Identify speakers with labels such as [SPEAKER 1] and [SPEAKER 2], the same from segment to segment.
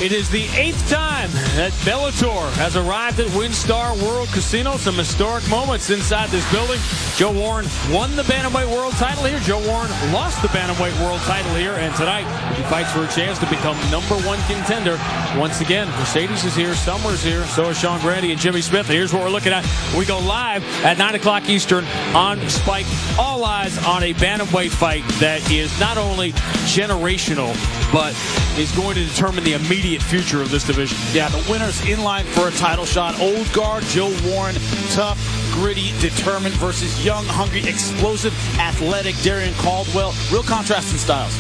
[SPEAKER 1] It is the 8th time that Bellator has arrived at WinStar World Casino. Some historic moments inside this building. Joe Warren won the Bantamweight World title here. Joe Warren lost the Bantamweight World title here. And tonight, he fights for a chance to become #1 contender. Once again, Mercedes is here, Summer's here, so is Sean Grande and Jimmy Smith. Here's what we're looking at. We go live at 9 o'clock Eastern on Spike. All eyes on a Bantamweight fight that is not only generational, but is going to determine the immediate future of this division.
[SPEAKER 2] Yeah, the winner's in line for a title shot. Old guard Joe Warren, tough, gritty, determined versus young, hungry, explosive, athletic Darian Caldwell. Real contrast in styles.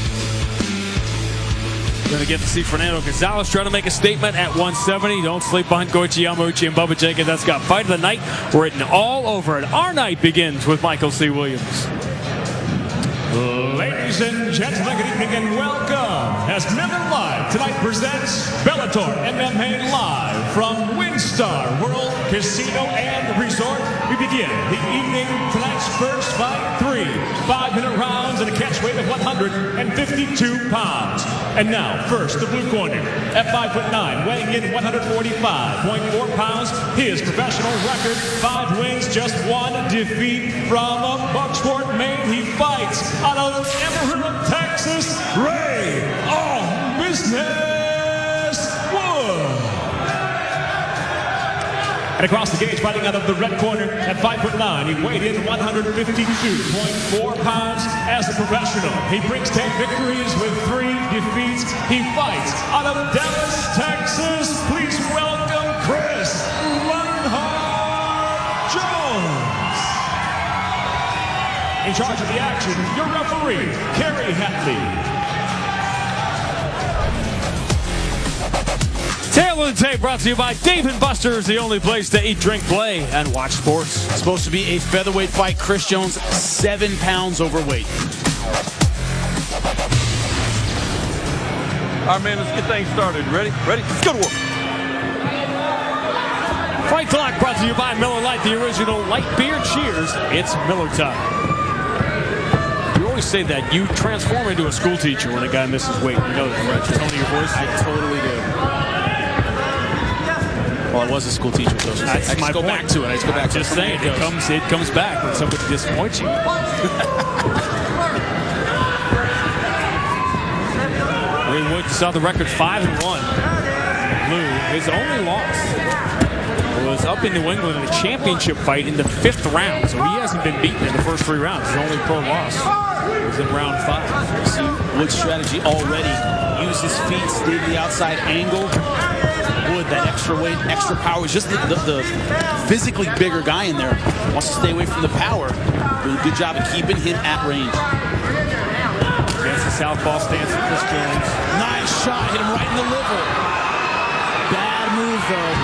[SPEAKER 1] Going to get to see Fernando Gonzalez trying to make a statement at 170. Don't sleep on Goichi Yamauchi and Bubba Jenkins. That's got fight of the night written all over it. Our night begins with Michael C. Williams.
[SPEAKER 3] Ladies and gentlemen, good evening and welcome. As Miller Live tonight presents Bellator MMA Live from WinStar World Casino and Resort. We begin the evening tonight's first fight. 3 5-minute rounds and a catch weight of 152 pounds. And now, first, the blue corner. At 5'9", weighing in 145.4 pounds. His professional record, 5 wins, just 1 defeat. From Bucksport, Maine, he fights out of Amarillo, Texas, Ray of Business Wood. And across the gauge, fighting out of the red corner at 5'9", he weighed in 152.4 pounds as a professional. He brings 10 victories with 3 defeats. He fights out of Dallas, Texas. Please welcome Chris Jones. In charge of the action, your referee, Kerry Hatley.
[SPEAKER 1] Tail of the tape brought to you by Dave & Buster's, the only place to eat, drink, play, and watch sports.
[SPEAKER 2] It's supposed to be a featherweight fight. Chris Jones, 7 pounds overweight.
[SPEAKER 4] All right, man, let's get things started. Ready? Ready? Let's go to work.
[SPEAKER 1] Fight Clock brought to you by Miller Lite, the original light beer. Cheers, it's Miller time. You always say that you transform into a school teacher when a guy misses weight. You know that, right? Tone of your voice.
[SPEAKER 2] I totally do. Well, I was a school teacher, though. So
[SPEAKER 1] That's
[SPEAKER 2] I just go back to it. I just go back to it.
[SPEAKER 1] Just saying, it comes back when somebody disappoints you. Ray Wood saw the record 5-1. Blue, his only loss was up in New England in a championship fight in the 5th round. So he hasn't been beaten in the first 3 rounds. His only pro loss was in round 5.
[SPEAKER 2] You see Wood's strategy already. Use his feet, stay to the outside angle. Wood, that extra weight, extra power. He's just the physically bigger guy in there. Wants to stay away from the power. Doing a good job of keeping him at range.
[SPEAKER 1] Against the southpaw stance of Chris Jones.
[SPEAKER 2] Nice shot. Hit him right in the liver. Bad move, though.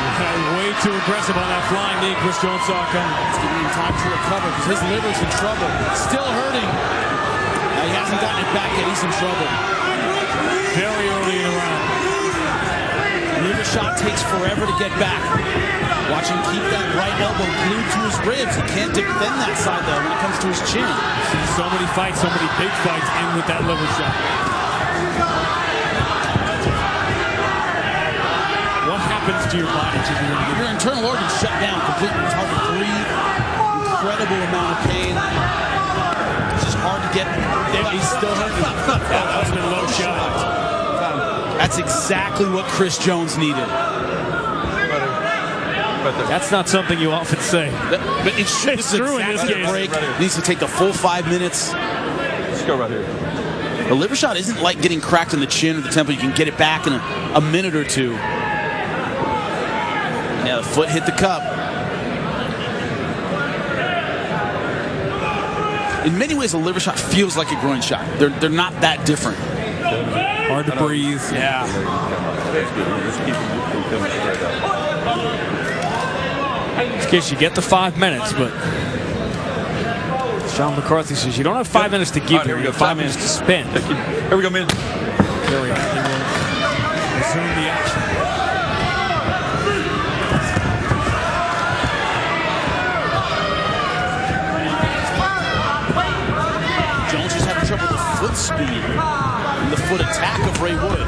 [SPEAKER 1] Way too aggressive on that flying knee. Chris Jones saw it coming.
[SPEAKER 2] It's giving him time to recover because his liver's in trouble. Still hurting. He hasn't gotten it back yet. He's in trouble.
[SPEAKER 1] Very early in the round.
[SPEAKER 2] Liver shot takes forever to get back. Watch him keep that right elbow glued to his ribs. He can't defend that side, though, when it comes to his chin.
[SPEAKER 1] See so many fights, so many big fights end with that liver shot. What happens to your body?
[SPEAKER 2] Your internal organs shut down completely. It's hard to breathe. Incredible amount of pain. It's just hard to get.
[SPEAKER 1] He's still hurting. That was a low shot.
[SPEAKER 2] That's exactly what Chris Jones needed.
[SPEAKER 1] That's not something you often say.
[SPEAKER 2] But it's true in this case. Break. It needs to take the full 5 minutes.
[SPEAKER 4] Let's go right here.
[SPEAKER 2] The liver shot isn't like getting cracked in the chin or the temple. You can get it back in a minute or 2. Yeah, the foot hit the cup. In many ways, a liver shot feels like a groin shot. They're not that different.
[SPEAKER 1] Hard to breathe.
[SPEAKER 2] Yeah.
[SPEAKER 1] In case you get the 5 minutes, but Sean McCarthy says you don't have 5 minutes to give here. You have 5 minutes to spend.
[SPEAKER 4] Here we go, man.
[SPEAKER 1] Carry on. He will resume the action.
[SPEAKER 2] Jones is having trouble with the foot speed and the foot attack of Ray Wood.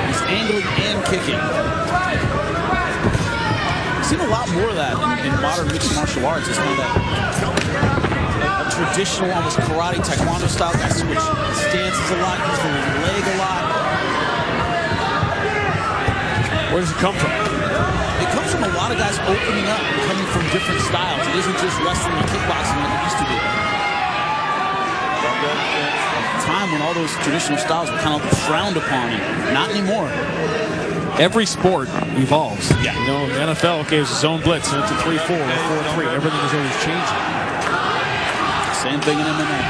[SPEAKER 2] He's angling and kicking. We've seen a lot more of that in modern mixed martial arts. It's kind of that traditional, almost karate, taekwondo style. Guys switch stances a lot, use the leg a lot.
[SPEAKER 1] Where does it come from?
[SPEAKER 2] It comes from a lot of guys opening up, coming from different styles. It isn't just wrestling and kickboxing like it used to be. Time when all those traditional styles were kind of frowned upon, and not anymore.
[SPEAKER 1] Every sport evolves.
[SPEAKER 2] Yeah.
[SPEAKER 1] You know, the NFL, okay, it's a zone blitz, and it's a 3-4 or 4-3. Everything is always changing.
[SPEAKER 2] Same thing in MMA.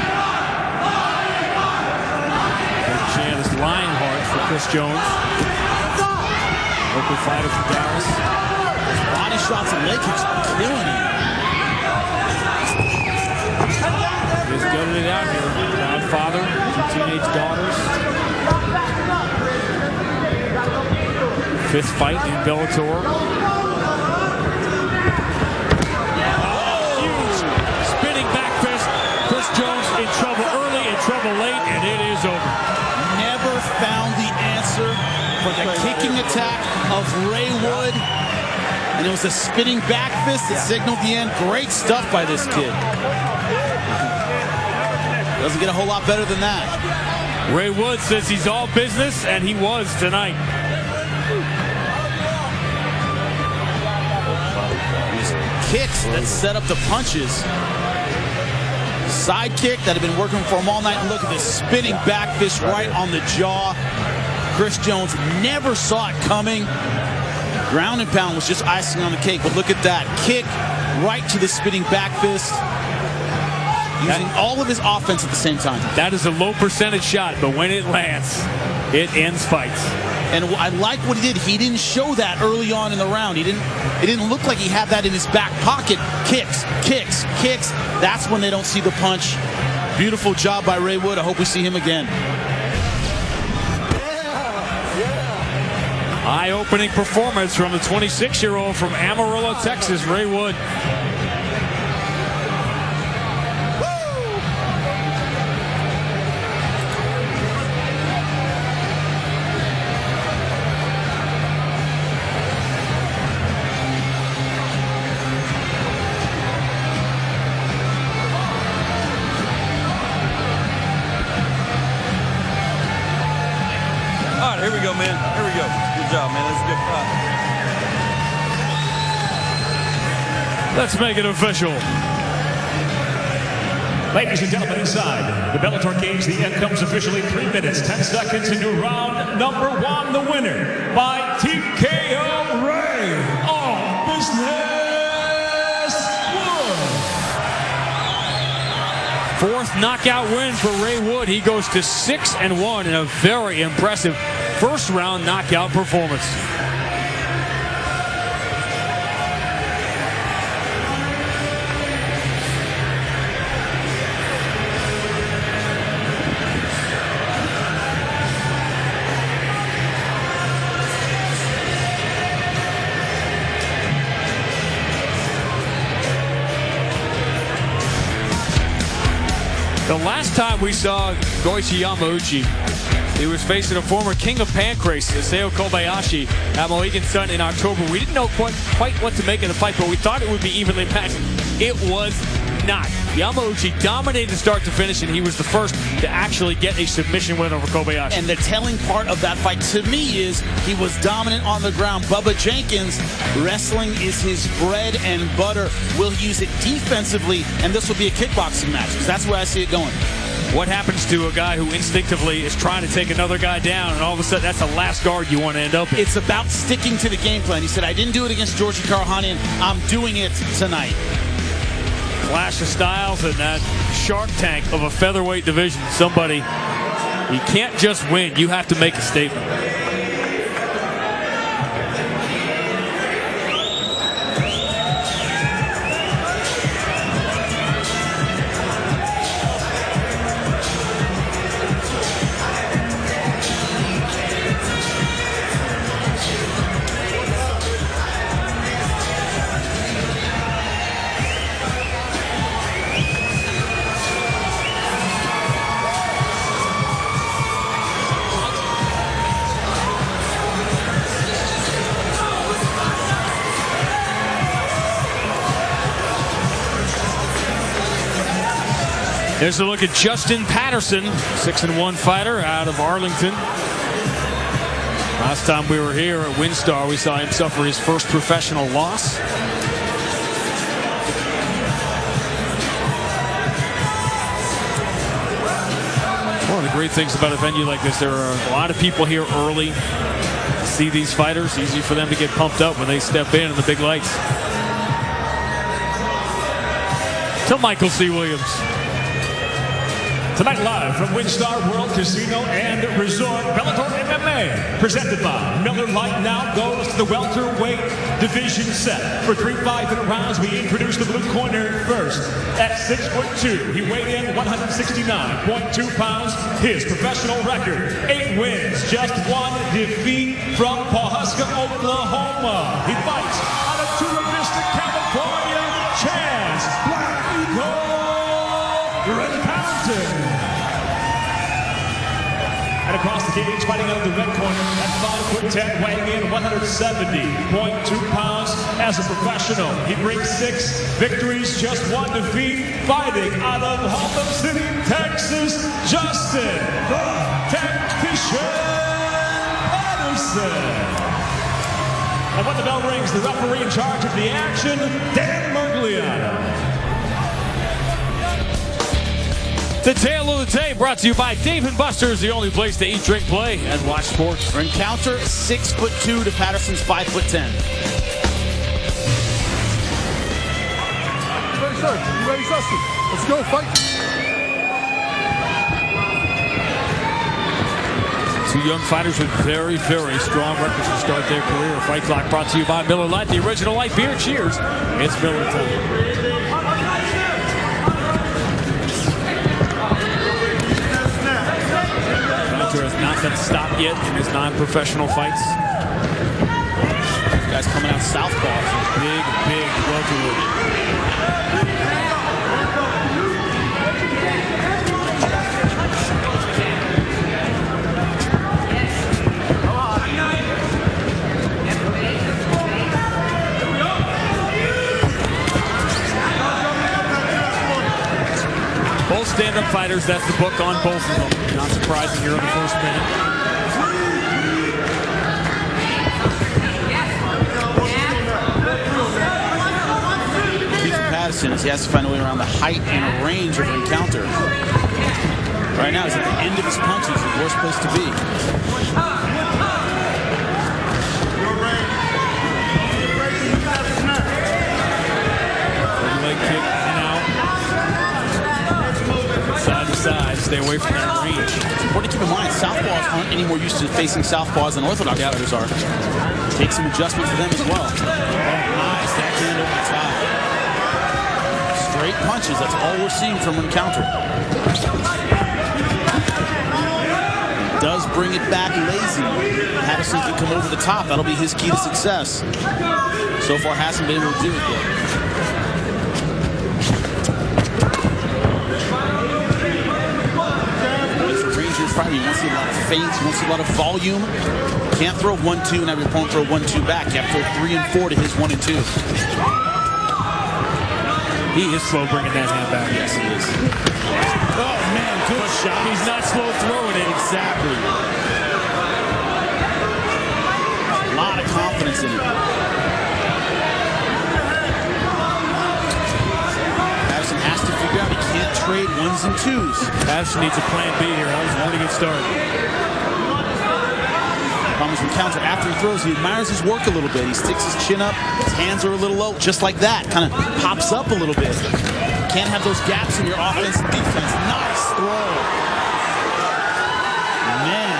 [SPEAKER 1] Chant is Lionheart for Chris Jones. Local fighter from Dallas.
[SPEAKER 2] Body shots and leg kicks killing him.
[SPEAKER 1] He's gutted it out here. Proud father, 2 teenage daughters. 5th fight in Bellator. Huge spinning back fist. Chris Jones in trouble early, in trouble late, and it is over.
[SPEAKER 2] Never found the answer for the kicking attack of Ray Wood. And it was a spinning back fist that signaled the end. Great stuff by this kid. Doesn't get a whole lot better than that.
[SPEAKER 1] Ray Wood says he's all business, and he was tonight.
[SPEAKER 2] These kicks that set up the punches. Side kick that had been working for him all night. And look at this spinning back fist right on the jaw. Chris Jones never saw it coming. Ground and pound was just icing on the cake. But look at that. Kick right to the spinning back fist. Using all of his offense at the same time.
[SPEAKER 1] That is a low percentage shot, but when it lands, it ends fights.
[SPEAKER 2] And I like what he did. He didn't show that early on in the round. It didn't look like he had that in his back pocket. Kicks, kicks, kicks. That's when they don't see the punch. Beautiful job by Ray Wood. I hope we see him again.
[SPEAKER 1] Eye-opening performance from the 26-year-old from Amarillo, Texas, Ray Wood.
[SPEAKER 4] All right, here we go, man. Here we go. Good job, man. That's a good fight.
[SPEAKER 1] Let's make it official.
[SPEAKER 3] Ladies and gentlemen, inside the Bellator cage, the end comes officially 3 minutes, 10 seconds into round number 1. The winner by TKO Ray on business Wood.
[SPEAKER 1] 4th knockout win for Ray Wood. He goes to 6-1 in a very impressive first-round knockout performance. The last time we saw Goichi Yamauchi, he was facing a former king of pancrase, Isao Kobayashi, at Mohegan Sun in October. We didn't know quite what to make of the fight, but we thought it would be evenly matched. It was not. Yamauchi dominated start to finish, and he was the first to actually get a submission win over Kobayashi.
[SPEAKER 2] And the telling part of that fight to me is he was dominant on the ground. Bubba Jenkins, wrestling is his bread and butter. Will he use it defensively? And this will be a kickboxing match, because that's where I see it going.
[SPEAKER 1] What happens to a guy who instinctively is trying to take another guy down, and all of a sudden that's the last guard you want to end up in?
[SPEAKER 2] It's about sticking to the game plan. He said, I didn't do it against Georgi Karahanian. I'm doing it tonight.
[SPEAKER 1] Clash of styles and that shark tank of a featherweight division. Somebody, you can't just win. You have to make a statement. There's a look at Justin Patterson, 6-1 fighter out of Arlington. Last time we were here at WinStar, we saw him suffer his first professional loss. One of the great things about a venue like this, there are a lot of people here early to see these fighters. Easy for them to get pumped up when they step in the big lights. To Michael C. Williams.
[SPEAKER 3] Tonight live from WinStar World Casino and Resort, Bellator MMA, presented by Miller Lite, now goes to the welterweight division set. For 3 5-minute rounds, we introduce the blue corner first. At 6'2", he weighed in 169.2 pounds. His professional record, 8 wins, just 1 defeat from Pawhuska, Oklahoma. He fights out of Chula Vista, California. Chance Black Eagle Rencounter. And across the cage, fighting out of the red corner at 5'10", weighing in 170.2 pounds. As a professional, he brings 6 victories, just 1 defeat. Fighting out of Haltom City, Texas, Justin the Tactician Patterson. And when the bell rings, the referee in charge of the action, Dan Mergliano.
[SPEAKER 1] The tale of the tape brought to you by Dave & Buster's, the only place to eat, drink, play, and watch sports.
[SPEAKER 2] Rencounter 6'2" to Patterson's 5'10".
[SPEAKER 5] Ready, sir? You ready, Justin? Let's go, fight.
[SPEAKER 1] 2 young fighters with very, very strong records to start their career. Fight Clock brought to you by Miller Lite, the original light beer. Cheers. It's Miller time. Has not been stopped yet in his non-professional fights.
[SPEAKER 2] Guys coming out southpaw.
[SPEAKER 1] Big welterweight. Both stand-up fighters, that's the book on both of them. Not surprising here in the first minute.
[SPEAKER 2] Key for Patterson is he has to find a way around the height and range of Rencounter. Right now, he's at the end of his punches, the worst place to be.
[SPEAKER 1] Leg kick in and out. Side to side, stay away from that range.
[SPEAKER 2] It's important to keep in mind, southpaws aren't any more used to facing southpaws than orthodox fighters are. Take some adjustment for them as well. Oh, nice, backhand over the top. Straight punches, that's all we're seeing from Rencounter. Does bring it back lazy. Patterson can come over the top, that'll be his key to success. So far hasn't been able to do it yet. Fighter, you want to see a lot of feints, you want to see a lot of volume. Can't throw 1-2 and have your opponent throw 1-2 back. You have to throw 3 and 4 to his 1 and 2.
[SPEAKER 1] He is slow bringing that hand back.
[SPEAKER 2] Yes, he is.
[SPEAKER 1] Oh, man, good shot. He's not slow throwing it.
[SPEAKER 2] Exactly. A lot of confidence in it. Patterson has to figure out he can't trade 1s and 2s.
[SPEAKER 1] Patterson needs a plan B here. That was a pretty good start.
[SPEAKER 2] Problem is Rencounter, after he throws, he admires his work a little bit. He sticks his chin up, his hands are a little low, just like that. Kind of pops up a little bit. Can't have those gaps in your offense and defense. Nice throw. Man.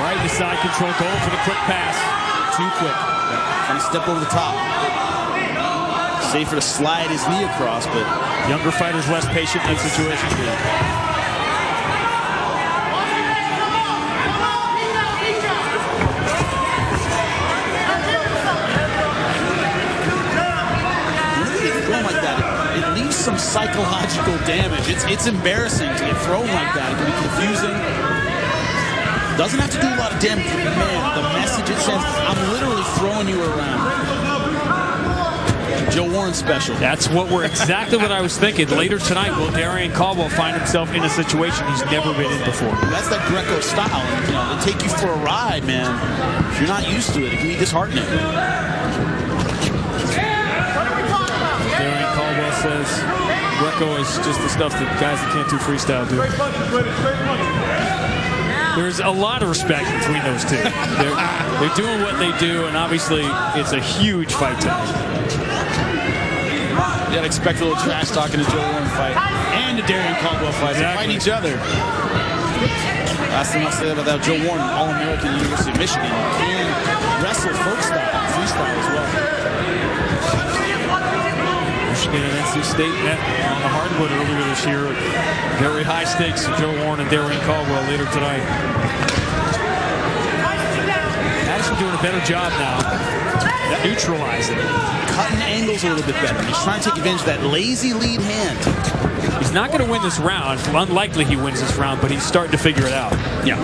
[SPEAKER 1] Right to side control, going for the quick pass.
[SPEAKER 2] Too quick. Trying to step over the top. Safer to slide his knee across, but
[SPEAKER 1] younger fighters less patient in that situation.
[SPEAKER 2] Thrown like that, it leaves some psychological damage. It's embarrassing to get thrown like that. It can be confusing. Doesn't have to do a lot of damage, but man, the message it sends, I'm literally throwing you around. Joe Warren special.
[SPEAKER 1] That's exactly what I was thinking. Later tonight, will Darrion Caldwell find himself in a situation he's never been in before?
[SPEAKER 2] That's that Greco style. And, you know, they take you for a ride, man. If you're not used to it, it can be disheartening.
[SPEAKER 1] Darrion Caldwell says Greco is just the stuff that guys that can't do freestyle do. There's a lot of respect between those two. They're doing what they do, and obviously it's a huge fight tonight.
[SPEAKER 2] You gotta expect a little trash talking to Joe Warren fight and the Darrion Caldwell fight. They fight each other. Last thing I'll say about that, Joe Warren, All-American, University of Michigan, can wrestle folk style, freestyle as well.
[SPEAKER 1] Michigan and NC State met on the hardwood earlier this year. Very high stakes. Joe Warren and Darrion Caldwell later tonight. Actually doing a better job now neutralizing it.
[SPEAKER 2] Cutting angles a little bit better. He's trying to take advantage of that lazy lead hand.
[SPEAKER 1] He's not going to win this round. Unlikely he wins this round, but he's starting to figure it out.
[SPEAKER 2] Yeah.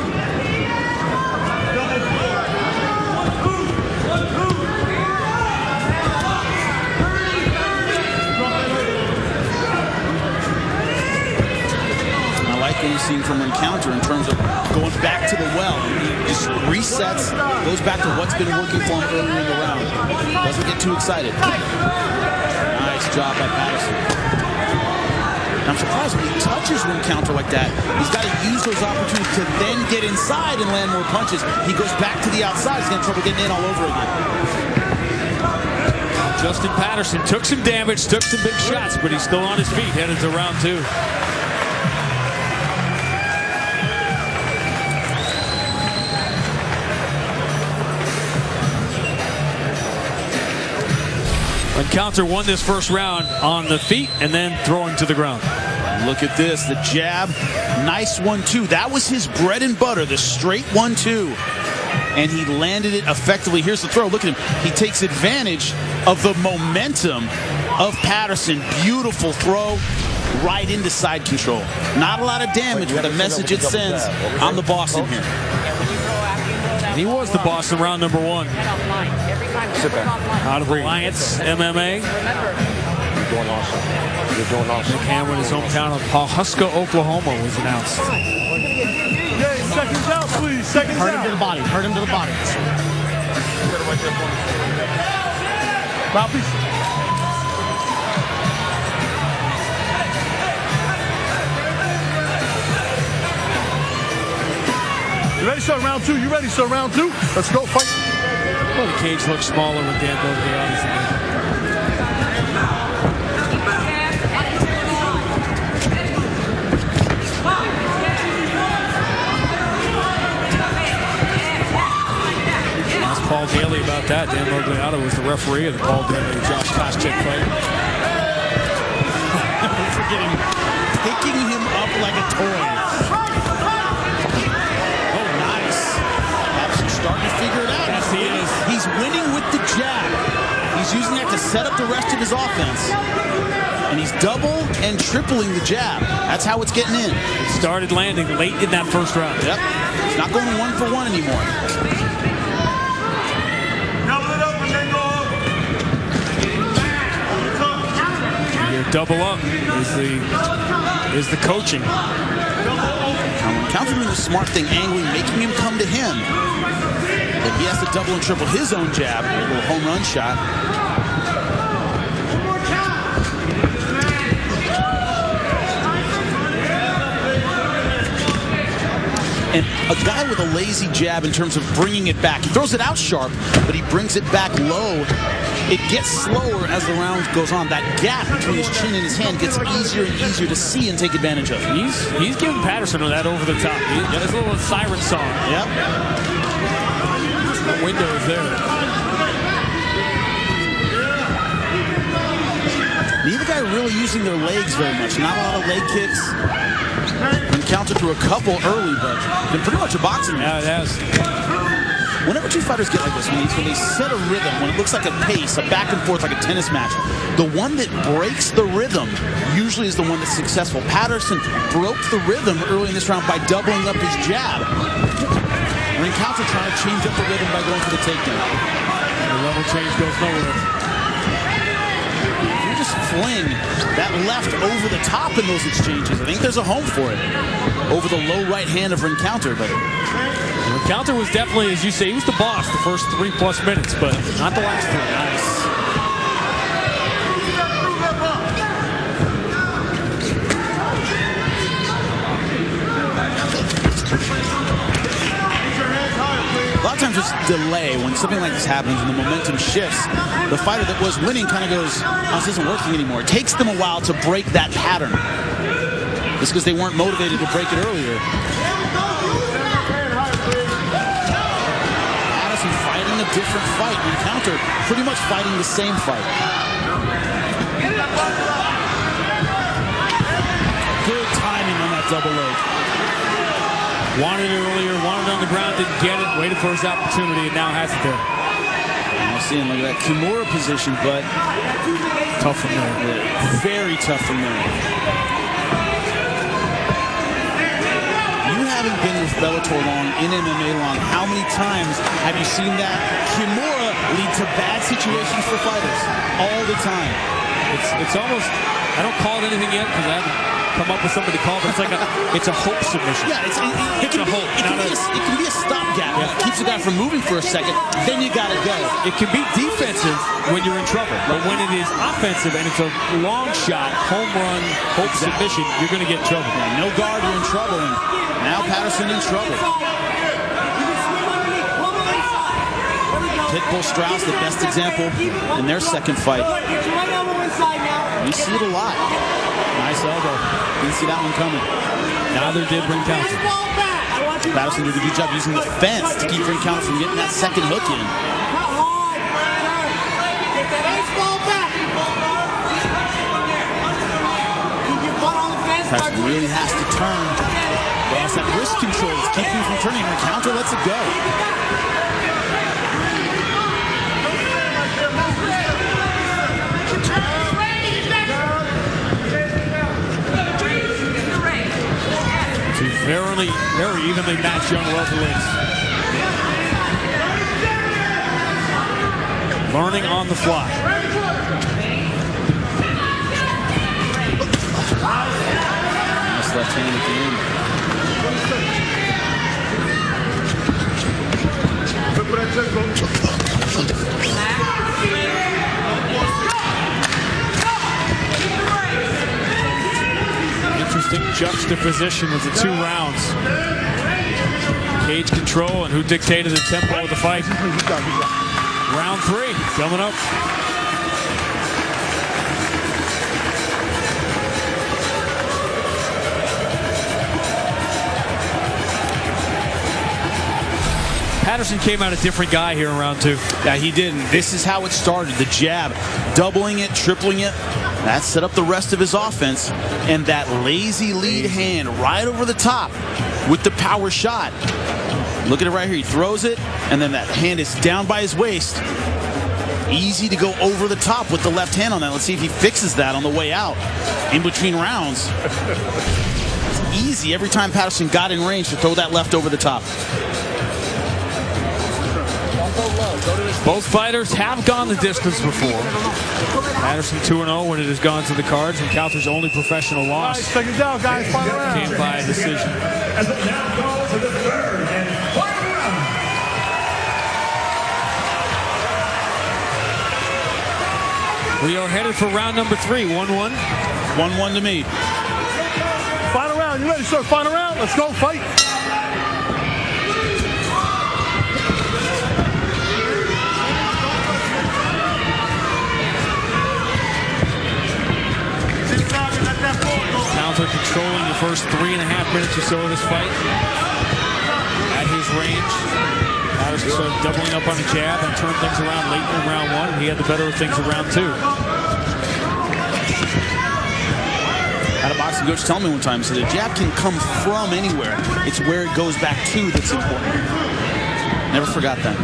[SPEAKER 2] What you've seen from Encounter in terms of going back to the well. He just resets, goes back to what's been working for him earlier in the round. Doesn't get too excited. Nice job by Patterson. I'm surprised when he touches Encounter like that, he's got to use those opportunities to then get inside and land more punches. He goes back to the outside, he's going to have trouble getting in all over again.
[SPEAKER 1] Justin Patterson took some damage, took some big shots, but he's still on his feet headed to round two. Encounter won this first round on the feet and then throwing to the ground.
[SPEAKER 2] Look at this, the jab, nice 1-2. That was his bread and butter, the straight 1-2. And he landed it effectively. Here's the throw, look at him. He takes advantage of the momentum of Patterson. Beautiful throw right into side control. Not a lot of damage, but the message it sends, I'm the boss in here.
[SPEAKER 1] He was the boss in round number one. Out of Alliance MMA.
[SPEAKER 5] You're doing awesome. You're doing awesome.
[SPEAKER 1] Nick Hammond, his hometown of Pawhuska, Oklahoma, was announced.
[SPEAKER 5] Okay, seconds out, please. Seconds out.
[SPEAKER 6] Hurt him to the body. Hurt him to the body.
[SPEAKER 5] Mouthpiece. You ready, sir? Round two. You ready, sir? Round two. Let's go. Fight.
[SPEAKER 1] Well, the cage looks smaller with Dan Bogliardi's in it. Ask Paul Daly about that. Dan Bogliardi was the referee of the Paul Daly-Josh Koscheck fight.
[SPEAKER 2] We're forgetting, picking him up like a toy. Starting to figure it out.
[SPEAKER 1] Yes, he is.
[SPEAKER 2] He's winning with the jab. He's using that to set up the rest of his offense. And he's double and tripling the jab. That's how it's getting in.
[SPEAKER 1] It started landing late in that first round.
[SPEAKER 2] Yep. He's not going 1 for 1 anymore.
[SPEAKER 1] Your double up is the coaching.
[SPEAKER 2] Counter doing the smart thing, angling, making him come to him. But he has to double and triple his own jab. A little home run shot. And a guy with a lazy jab in terms of bringing it back. He throws it out sharp, but he brings it back low. It gets slower as the round goes on. That gap between his chin and his hand gets easier and easier to see and take advantage of.
[SPEAKER 1] He's giving Patterson that over the top. There's a little siren song.
[SPEAKER 2] Yep.
[SPEAKER 1] The window is there.
[SPEAKER 2] Neither guy really using their legs very much. Not a lot of leg kicks. Encounter through a couple early, but been pretty much a boxing match.
[SPEAKER 1] Yeah, it has.
[SPEAKER 2] Whenever two fighters get like this, when they set a rhythm, when it looks like a pace, a back and forth like a tennis match, the one that breaks the rhythm usually is the one that's successful. Patterson broke the rhythm early in this round by doubling up his jab. And Encounter trying to change up the rhythm by going for the takedown.
[SPEAKER 1] The level change goes nowhere.
[SPEAKER 2] can just fling that left over the top in those exchanges. I think there's a home for it. Over the low right hand of Rencounter, but
[SPEAKER 1] Rencounter was definitely, as you say, he was the boss the first 3+ minutes, but not the last 3.
[SPEAKER 2] nice. A lot of times it's delay when something like this happens and the momentum shifts. The fighter that was winning kind of goes, oh, this isn't working anymore. It takes them a while to break that pattern. Just because they weren't motivated to break it earlier. Addison fighting a different fight. Rencounter pretty much fighting the same fight. Good timing on that double leg.
[SPEAKER 1] Wanted it earlier, wanted it on the ground, didn't get it, waited for his opportunity, and now has it there.
[SPEAKER 2] Now seeing, look at that Kimura position, but
[SPEAKER 1] Tough from there.
[SPEAKER 2] Very tough from there. You haven't been with Bellator long, in MMA long. How many times have you seen that Kimura lead to bad situations for fighters? All the time.
[SPEAKER 1] It's almost, I don't call it anything yet because I haven't come up with something to call, but it's a hope submission.
[SPEAKER 2] Yeah, it can be a stopgap.
[SPEAKER 1] Yeah.
[SPEAKER 2] It keeps the guy from moving for a second, then you gotta go.
[SPEAKER 1] It can be defensive when you're in trouble, but when it is offensive and it's a long shot, home run, hope submission, you're going to get in trouble.
[SPEAKER 2] Yeah, no guard, you're in trouble, and now Patterson in trouble. Pitbull Strauss, the best example in their second fight. We see it a lot. Nice elbow. Didn't see that one coming.
[SPEAKER 1] Neither did Rencounter.
[SPEAKER 2] Patterson did a good job using the fence to keep Rencounter from getting that second hook in. Patterson really has to turn. But it's that wrist control that's keeping him from turning. Rencounter lets it go.
[SPEAKER 1] Very evenly matched young welterweights. Learning on the fly.
[SPEAKER 2] Nice left hand at the
[SPEAKER 1] Interesting juxtaposition with the 2 rounds. Cage control and who dictated the tempo of the fight. Round 3 coming up. Patterson came out a different guy here in round 2.
[SPEAKER 2] Yeah, he didn't. This is how it started. The jab, doubling it, tripling it. That set up the rest of his offense. And that lazy lead hand right over the top with the power shot. Look at it right here. He throws it, and then that hand is down by his waist. Easy to go over the top with the left hand on that. Let's see if he fixes that on the way out in between rounds. It's easy every time Patterson got in range to throw that left over the top.
[SPEAKER 1] Both fighters have gone the distance before. Patterson 2-0 when it has gone to the cards, and Rencounter's only professional loss
[SPEAKER 5] Second down, guys. Final round.
[SPEAKER 1] came by a decision.
[SPEAKER 3] As it now goes to the third and final round.
[SPEAKER 1] We are headed for round number 3, 1-1.
[SPEAKER 2] 1-1 to me.
[SPEAKER 5] Final round. You ready, sir? Final round. Let's go. Fight.
[SPEAKER 1] Counter controlling the first 3.5 minutes or so of this fight. At his range, Patterson started doubling up on the jab and turned things around late in round 1, and he had the better of things in round 2.
[SPEAKER 2] Had a boxing coach tell me one time, so the jab can come from anywhere. It's where it goes back to that's important. Never forgot that.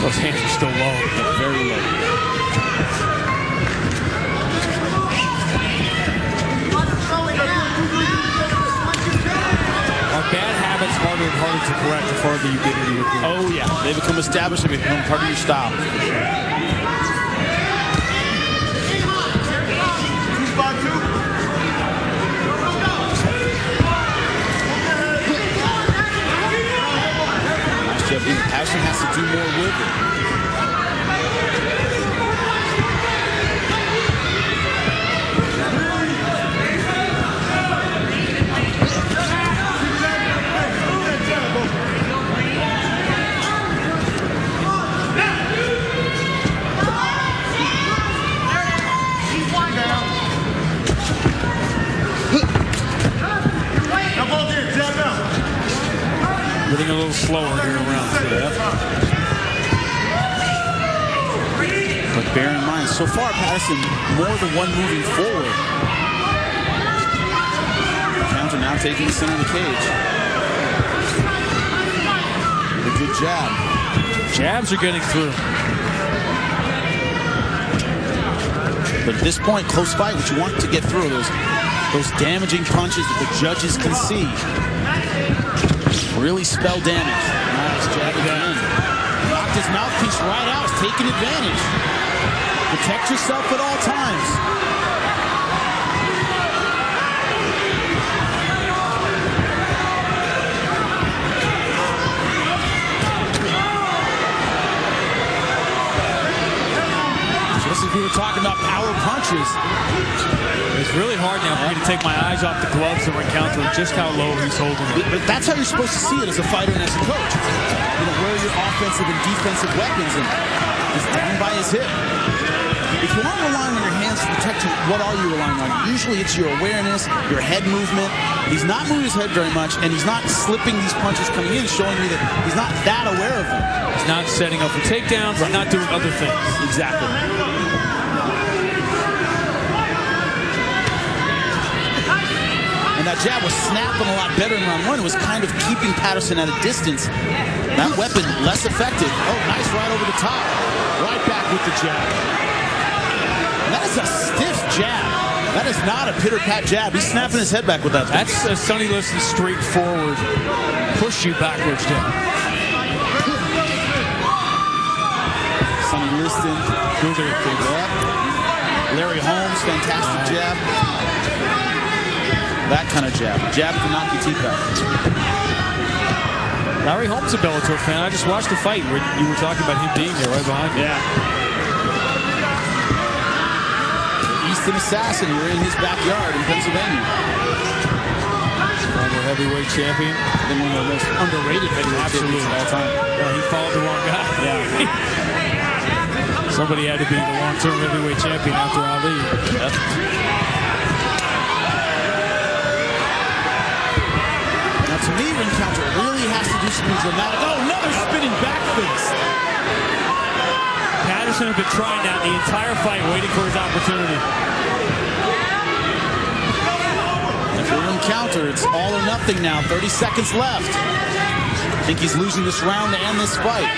[SPEAKER 1] Those hands are still low.
[SPEAKER 2] Very low.
[SPEAKER 1] to correct the farther you get into your career.
[SPEAKER 2] Oh, yeah. They become established. They become part of your style. Nice job. Patterson has to do more with it.
[SPEAKER 1] Getting a little slower here around.
[SPEAKER 2] But bear in mind, so far Patterson more the one moving forward. Counter now taking the center of the cage. A good jab.
[SPEAKER 1] Jabs are getting through.
[SPEAKER 2] But at this point, close fight, what you want to get through those damaging punches that the judges can see. Really spell damage. Nice jab again. Knocked his mouthpiece right out. Taking advantage. Protect yourself at all times. Just as we were talking about power punches.
[SPEAKER 1] It's really hard now for me to take my eyes off the gloves and encounter just how low he's holding it.
[SPEAKER 2] But that's how you're supposed to see it as a fighter and as a coach. You know, where are your offensive and defensive weapons, and it's down by his hip. If you aren't relying on your hands to protect you, what are you relying on? Usually it's your awareness, your head movement. He's not moving his head very much, and he's not slipping these punches coming in, showing me that he's not that aware of them.
[SPEAKER 1] He's not setting up for takedowns, right. Not doing other things.
[SPEAKER 2] Exactly. And that jab was snapping a lot better in round one. It was kind of keeping Patterson at a distance. That weapon less effective. Oh, nice right over the top. Right back with the jab. And that is a stiff jab. That is not a pitter-pat jab. He's snapping his head back with that.
[SPEAKER 1] That's a Sonny Liston straightforward push you backwards jab.
[SPEAKER 2] Sonny Liston. Larry Holmes, fantastic jab. That kind of jab. Jab can knock your teeth out.
[SPEAKER 1] Larry Holmes, a Bellator fan. I just watched the fight where you were talking about him being there right behind you.
[SPEAKER 2] Yeah. The Easton Assassin. You're in his backyard in Pennsylvania.
[SPEAKER 1] Former heavyweight champion.
[SPEAKER 2] I think one of the most underrated heavyweight champions of all time.
[SPEAKER 1] He followed the wrong guy.
[SPEAKER 2] Yeah.
[SPEAKER 1] Somebody had to be the long-term heavyweight champion after Ali.
[SPEAKER 2] Yep. To me, ring counter really has to do something dramatic. Oh, another spinning back fist.
[SPEAKER 1] Patterson has been trying that the entire fight, waiting for his opportunity.
[SPEAKER 2] And for ring counter, it's all or nothing now. 30 seconds left. I think he's losing this round to end this fight.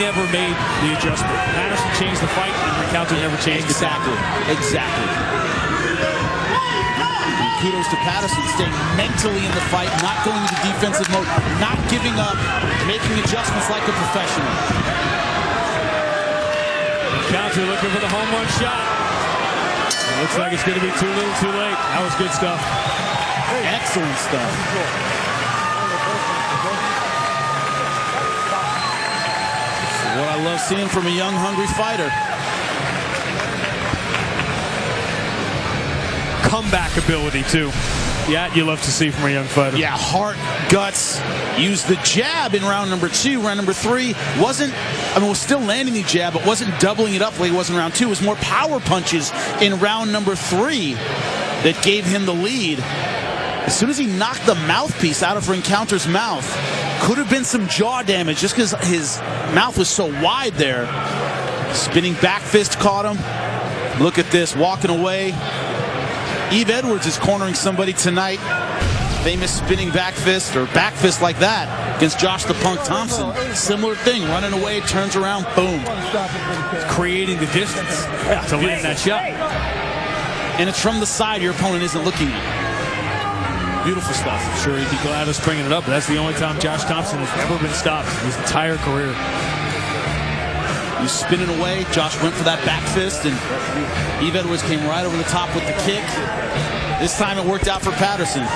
[SPEAKER 1] Never made the adjustment. Patterson changed the fight, and Counter never changed the fight.
[SPEAKER 2] Exactly. And kudos to Patterson, staying mentally in the fight, not going into defensive mode, not giving up, making adjustments like a professional.
[SPEAKER 1] Counter looking for the home run shot. It looks like it's going to be too little, too late. That was good stuff.
[SPEAKER 2] Excellent stuff. What I love seeing from a young, hungry fighter.
[SPEAKER 1] Comeback ability, too. Yeah, you love to see from a young fighter.
[SPEAKER 2] Yeah, heart, guts. Used the jab in round number 2. Round number 3 was still landing the jab, but wasn't doubling it up like it was in round 2. It was more power punches in round number 3 that gave him the lead. As soon as he knocked the mouthpiece out of Ringcounter's mouth, could have been some jaw damage just because his mouth was so wide there. Spinning back fist caught him. Look at this, walking away. Eve Edwards is cornering somebody tonight. famous spinning back fist or back fist like that against Josh the Punk Thompson. Similar thing, running away, turns around, boom.
[SPEAKER 1] Creating the distance to land that shot.
[SPEAKER 2] And it's from the side your opponent isn't looking at. Beautiful stuff.
[SPEAKER 1] Sure, he'd be glad of bringing it up, but that's the only time Josh Thompson has ever been stopped in his entire career.
[SPEAKER 2] He's spinning away. Josh went for that back fist, and Eve Edwards came right over the top with the kick. This time it worked out for Patterson.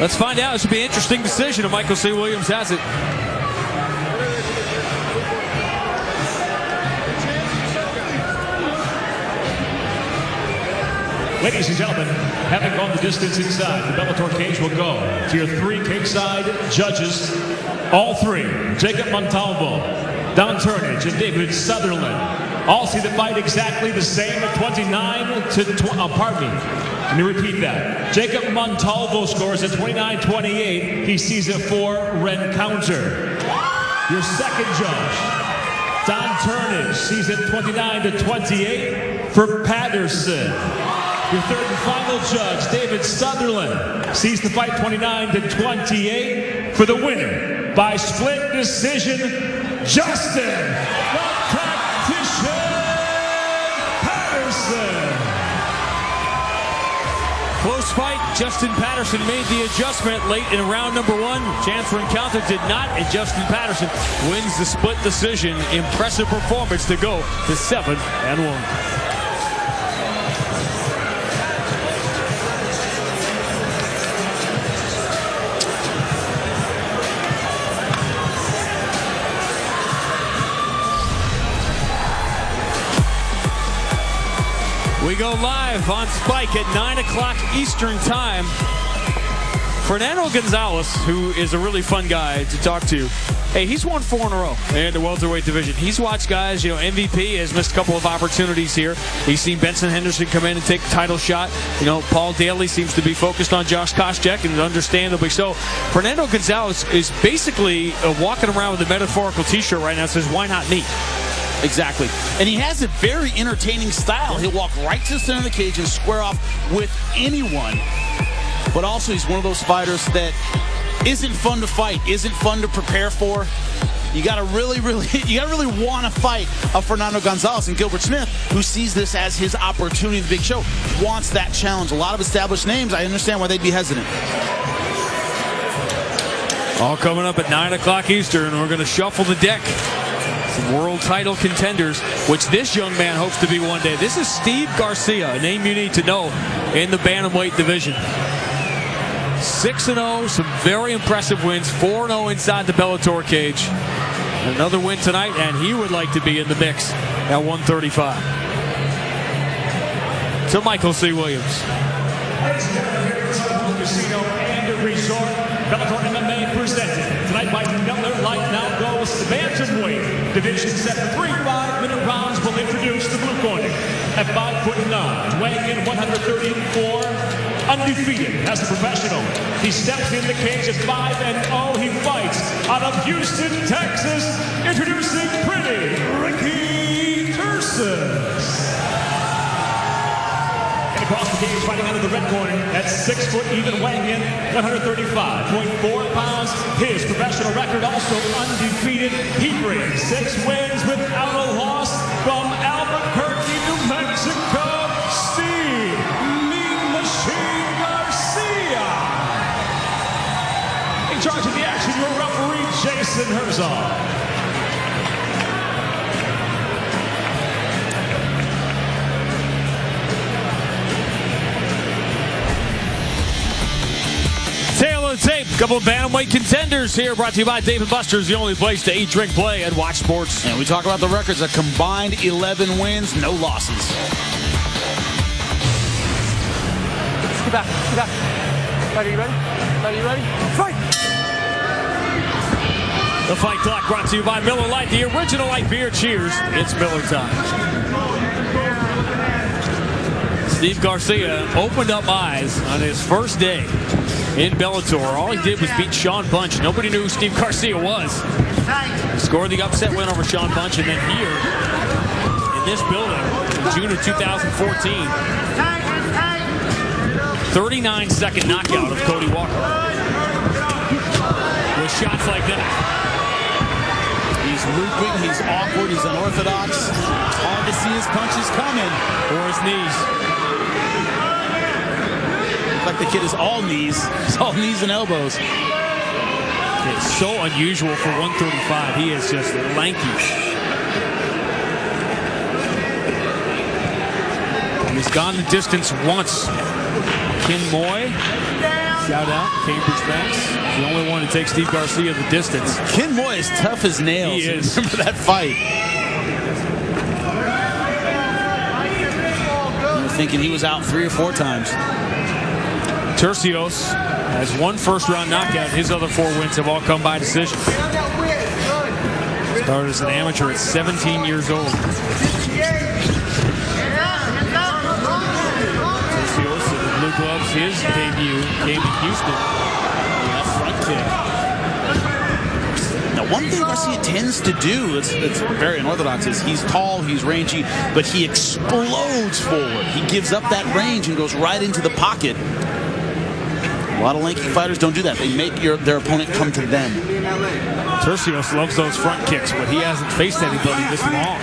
[SPEAKER 1] Let's find out. It should be an interesting decision if Michael C. Williams has it.
[SPEAKER 3] Ladies and gentlemen, having gone the distance inside, the Bellator cage will go to your 3 cage-side judges. All 3, Jacob Montalvo, Don Turnage, and David Sutherland, all see the fight exactly the same at 29 to 20. Pardon me. Let me repeat that. Jacob Montalvo scores at 29-28. He sees a 4 counter. Your second judge, Don Turnage, sees it 29-28 for Patterson. Your third and final judge, David Sutherland, sees the fight 29-28 for the winner by split decision, Justin the Tactician Patterson.
[SPEAKER 1] Close fight. Justin Patterson made the adjustment late in round number 1. Chance for encounter did not, and Justin Patterson wins the split decision. Impressive performance to go to 7-1. We go live on Spike at 9 o'clock Eastern Time. Fernando Gonzalez, who is a really fun guy to talk to. Hey, he's won 4 in a row in the welterweight division. He's watched guys, MVP has missed a couple of opportunities here. He's seen Benson Henderson come in and take the title shot. Paul Daly seems to be focused on Josh Koscheck, and understandably so. Fernando Gonzalez is basically walking around with a metaphorical t-shirt right now that says, "Why not me?"
[SPEAKER 2] Exactly. And he has a very entertaining style. He'll walk right to the center of the cage and square off with anyone. But also he's one of those fighters that isn't fun to fight, isn't fun to prepare for. You gotta really want to fight Fernando Gonzalez. And Gilbert Smith, who sees this as his opportunity in the big show, wants that challenge. A lot of established names, I understand why they'd be hesitant.
[SPEAKER 1] All coming up at 9 o'clock Eastern. We're going to shuffle the deck. Some world title contenders, which this young man hopes to be one day. This is Steve Garcia, a name you need to know in the bantamweight division. 6-0, some very impressive wins. 4-0 inside the Bellator cage. Another win tonight, and he would like to be in the mix at 135. To Michael C. Williams.
[SPEAKER 3] Casino and Resort, Bellator MMA presented tonight by Miller Light. Now goes the bantamweight division set for 3 5-minute rounds. Will introduce the blue corner at 5'9", weighing in 134, undefeated as a professional. He steps in the cage at 5-0. He fights out of Houston, Texas. Introducing Pretty Ricky Terces. Across the cage, fighting out of the red corner at 6 foot even, weighing in 135.4 pounds. His professional record also undefeated. He brings 6 wins without a loss from Albuquerque, New Mexico. Steve Mean Machine Garcia. In charge of the action, your referee, Jason Herzog.
[SPEAKER 1] Tail of the tape. Couple of bantamweight contenders here, brought to you by Dave & Buster's, the only place to eat, drink, play, and watch sports.
[SPEAKER 2] And we talk about the records: a combined 11 wins, no losses.
[SPEAKER 6] Get back. Are you ready? Fight!
[SPEAKER 1] The fight clock brought to you by Miller Lite, the original light beer. Cheers. It's Miller time. Steve Garcia opened up eyes on his first day in Bellator. All he did was beat Sean Bunch. Nobody knew who Steve Garcia was. He scored the upset win over Sean Bunch, and then here in this building in June of 2014, 39-second knockout of Cody Walker. With shots like that.
[SPEAKER 2] He's looping, he's awkward, he's unorthodox. It's hard to see his punches coming.
[SPEAKER 1] Or his knees.
[SPEAKER 2] Looks like the kid is all knees. He's all knees and elbows.
[SPEAKER 1] It's so unusual for 135. He is just lanky. He's gone the distance once. Ken Moy, shout out, Cambridge Max. The only one who takes Steve Garcia the distance.
[SPEAKER 2] Ken Moy is tough as nails.
[SPEAKER 1] He is.
[SPEAKER 2] Remember that fight? You're thinking he was out 3 or 4 times.
[SPEAKER 1] Tercios has 1 first-round knockout. His other 4 wins have all come by decision. Started as an amateur at 17 years old. Tercios in the blue gloves, his debut came in Houston.
[SPEAKER 2] That front kick. Now, one thing Garcia tends to do, it's very unorthodox, is he's tall, he's rangy, but he explodes forward. He gives up that range and goes right into the pocket. A lot of lanky fighters don't do that. They make their opponent come to them.
[SPEAKER 1] Tercios loves those front kicks, but he hasn't faced anybody this long.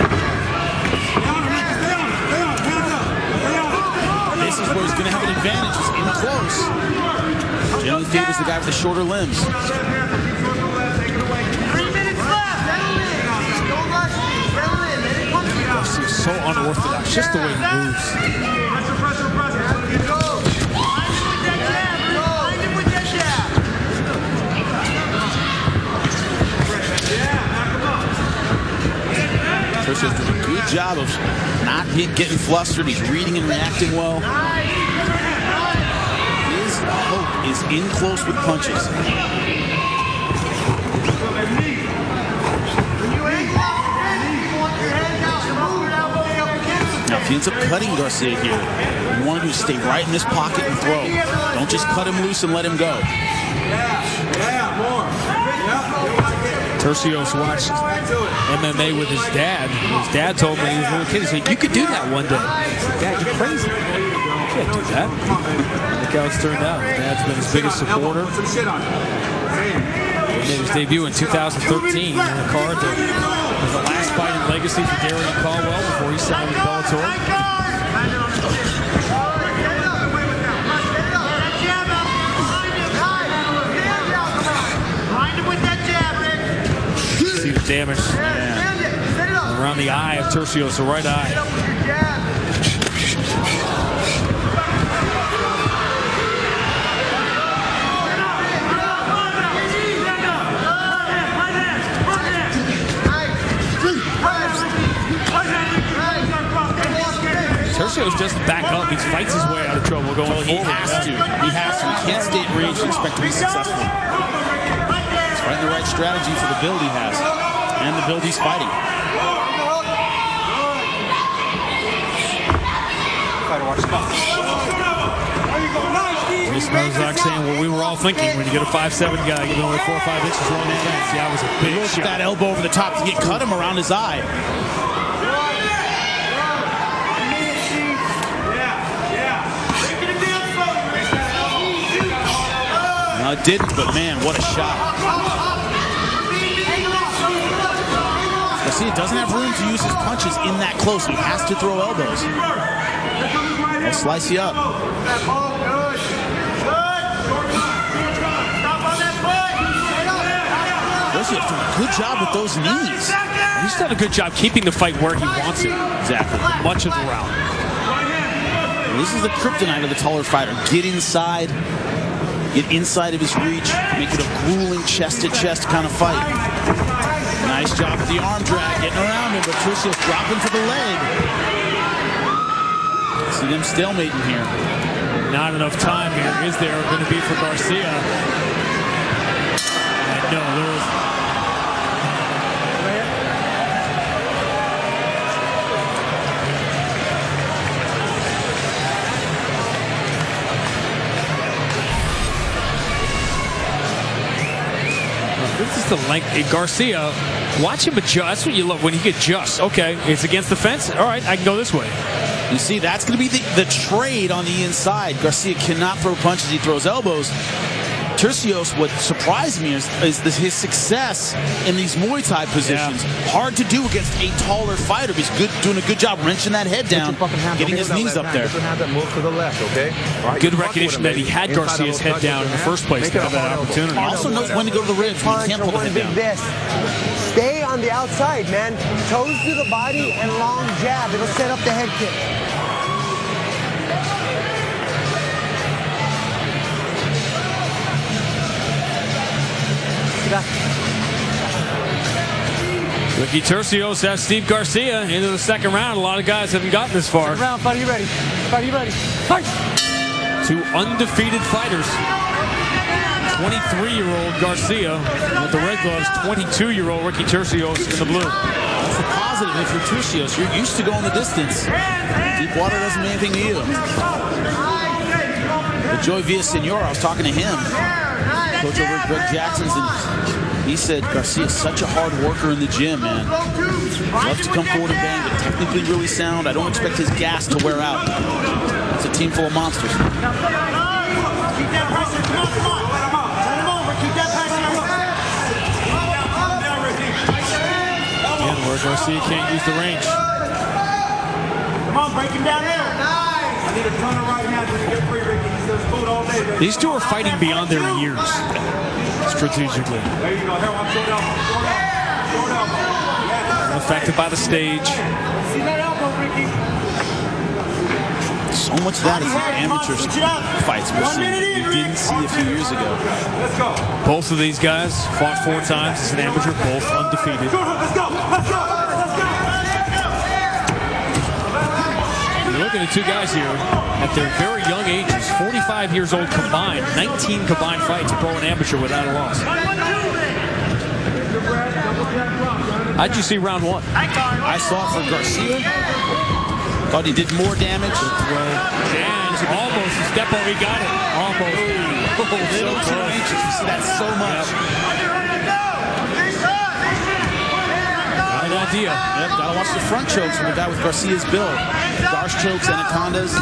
[SPEAKER 2] This is where he's going to have an advantage. He's in close. Generally favors the guy with the shorter limbs.
[SPEAKER 6] 3 minutes left.
[SPEAKER 1] Garcia's so unorthodox, just the way he moves.
[SPEAKER 2] Tercios doing a good job of not getting flustered. He's reading and reacting well. His hope is in close with punches. Now, if he ends up cutting Garcia here, you want to do is stay right in this pocket and throw. Don't just cut him loose and let him go.
[SPEAKER 1] Tercios watched MMA with his dad. His dad told me he was a little kid. He said, "You could do that one day." I said, "Dad, you're crazy. You can't do that." Look how it's turned out. His dad's been his biggest supporter. He made his debut in 2013 in the card. It was the last fight in legacy for Darian Caldwell before he signed with Bellator. See the damage around the eye of Tercios, the right eye. Tercios doesn't back up. He fights his way out of trouble going forward.
[SPEAKER 2] He has to. He has to. He can't stay at range and expect to be successful. He's fighting the right strategy for the build he has and the build he's fighting.
[SPEAKER 1] This Merzak saying what we were all thinking when you get a 5'7" guy giving away 4 or 5 inches wrong in advance. Yeah, that was a big shot.
[SPEAKER 2] That elbow over the top to get cut him around his eye. No, it didn't, but man, what a shot. Garcia doesn't have room to use his punches in that close. He has to throw elbows. He'll slice you up. Garcia's doing a good job with those knees.
[SPEAKER 1] He's done a good job keeping the fight where he wants it.
[SPEAKER 2] Exactly.
[SPEAKER 1] Much of the round.
[SPEAKER 2] And this is the kryptonite of the taller fighter. Get inside. Get inside of his reach. Make it a grueling chest-to-chest kind of fight. Nice job with the arm drag. Getting around him, but Tercios dropping to the leg. See them stalemating here.
[SPEAKER 1] Not enough time here. Is there going to be for Garcia? No, there is. This is the length. Garcia, watch him adjust. That's what you love when he adjusts. Okay, it's against the fence. All right, I can go this way.
[SPEAKER 2] You see, that's going to be the trade on the inside. Garcia cannot throw punches. He throws elbows. Turcios, what surprised me is his success in these Muay Thai positions. Yeah. Hard to do against a taller fighter, but he's doing a good job wrenching that head down, getting his knees up there.
[SPEAKER 1] Good recognition that he had Garcia's head down in the first place to have that opportunity.
[SPEAKER 2] Also knows when to go to the ribs. He can't pull the head down.
[SPEAKER 7] Stay on the outside, man. Toes to the body and long jab. It'll set up the head kick.
[SPEAKER 1] Ricky Turcios has Steve Garcia into the second round. A lot of guys haven't gotten this far.
[SPEAKER 7] Second round, fight, you ready? Fight, you ready? Fight!
[SPEAKER 1] Two undefeated fighters. 23-year-old Garcia with the red gloves, 22-year-old Ricky Turcios in the blue.
[SPEAKER 2] That's the positive. If you're Turcios, you're used to going the distance. Deep water doesn't mean anything to you. But Joey Villasenor, I was talking to him, coach over at Greg Jackson's, and he said Garcia's such a hard worker in the gym, man. Loves to come forward and bang, but technically really sound. I don't expect his gas to wear out. It's a team full of monsters.
[SPEAKER 1] Again, where Garcia can't use the range.
[SPEAKER 8] Come on, break him down there. I need a ton of right hands when you get free, Ricky. He says food all day, Ricky.
[SPEAKER 1] These two are fighting beyond their years, strategically.
[SPEAKER 8] There you go. Short elbow. Short elbow.
[SPEAKER 1] Affected by the stage.
[SPEAKER 8] See that elbow, Ricky?
[SPEAKER 2] So much of that is in amateur fights we're seeing. We didn't see a few years ago.
[SPEAKER 8] Let's go.
[SPEAKER 1] Both of these guys fought 4 times as an amateur, both undefeated.
[SPEAKER 8] Let's go. Let's go.
[SPEAKER 1] You're looking at two guys here at their very young ages, 45 years old combined, 19 combined fights, pro and amateur without a loss. How'd you see round 1?
[SPEAKER 2] I saw it for Garcia. Thought he did more damage.
[SPEAKER 1] And almost a step over, he got it. Almost.
[SPEAKER 2] A little too anxious. You see that so much.
[SPEAKER 1] Right idea.
[SPEAKER 2] Yep, gotta watch the front chokes from the guy with Garcia's build. Darce chokes, anacondas,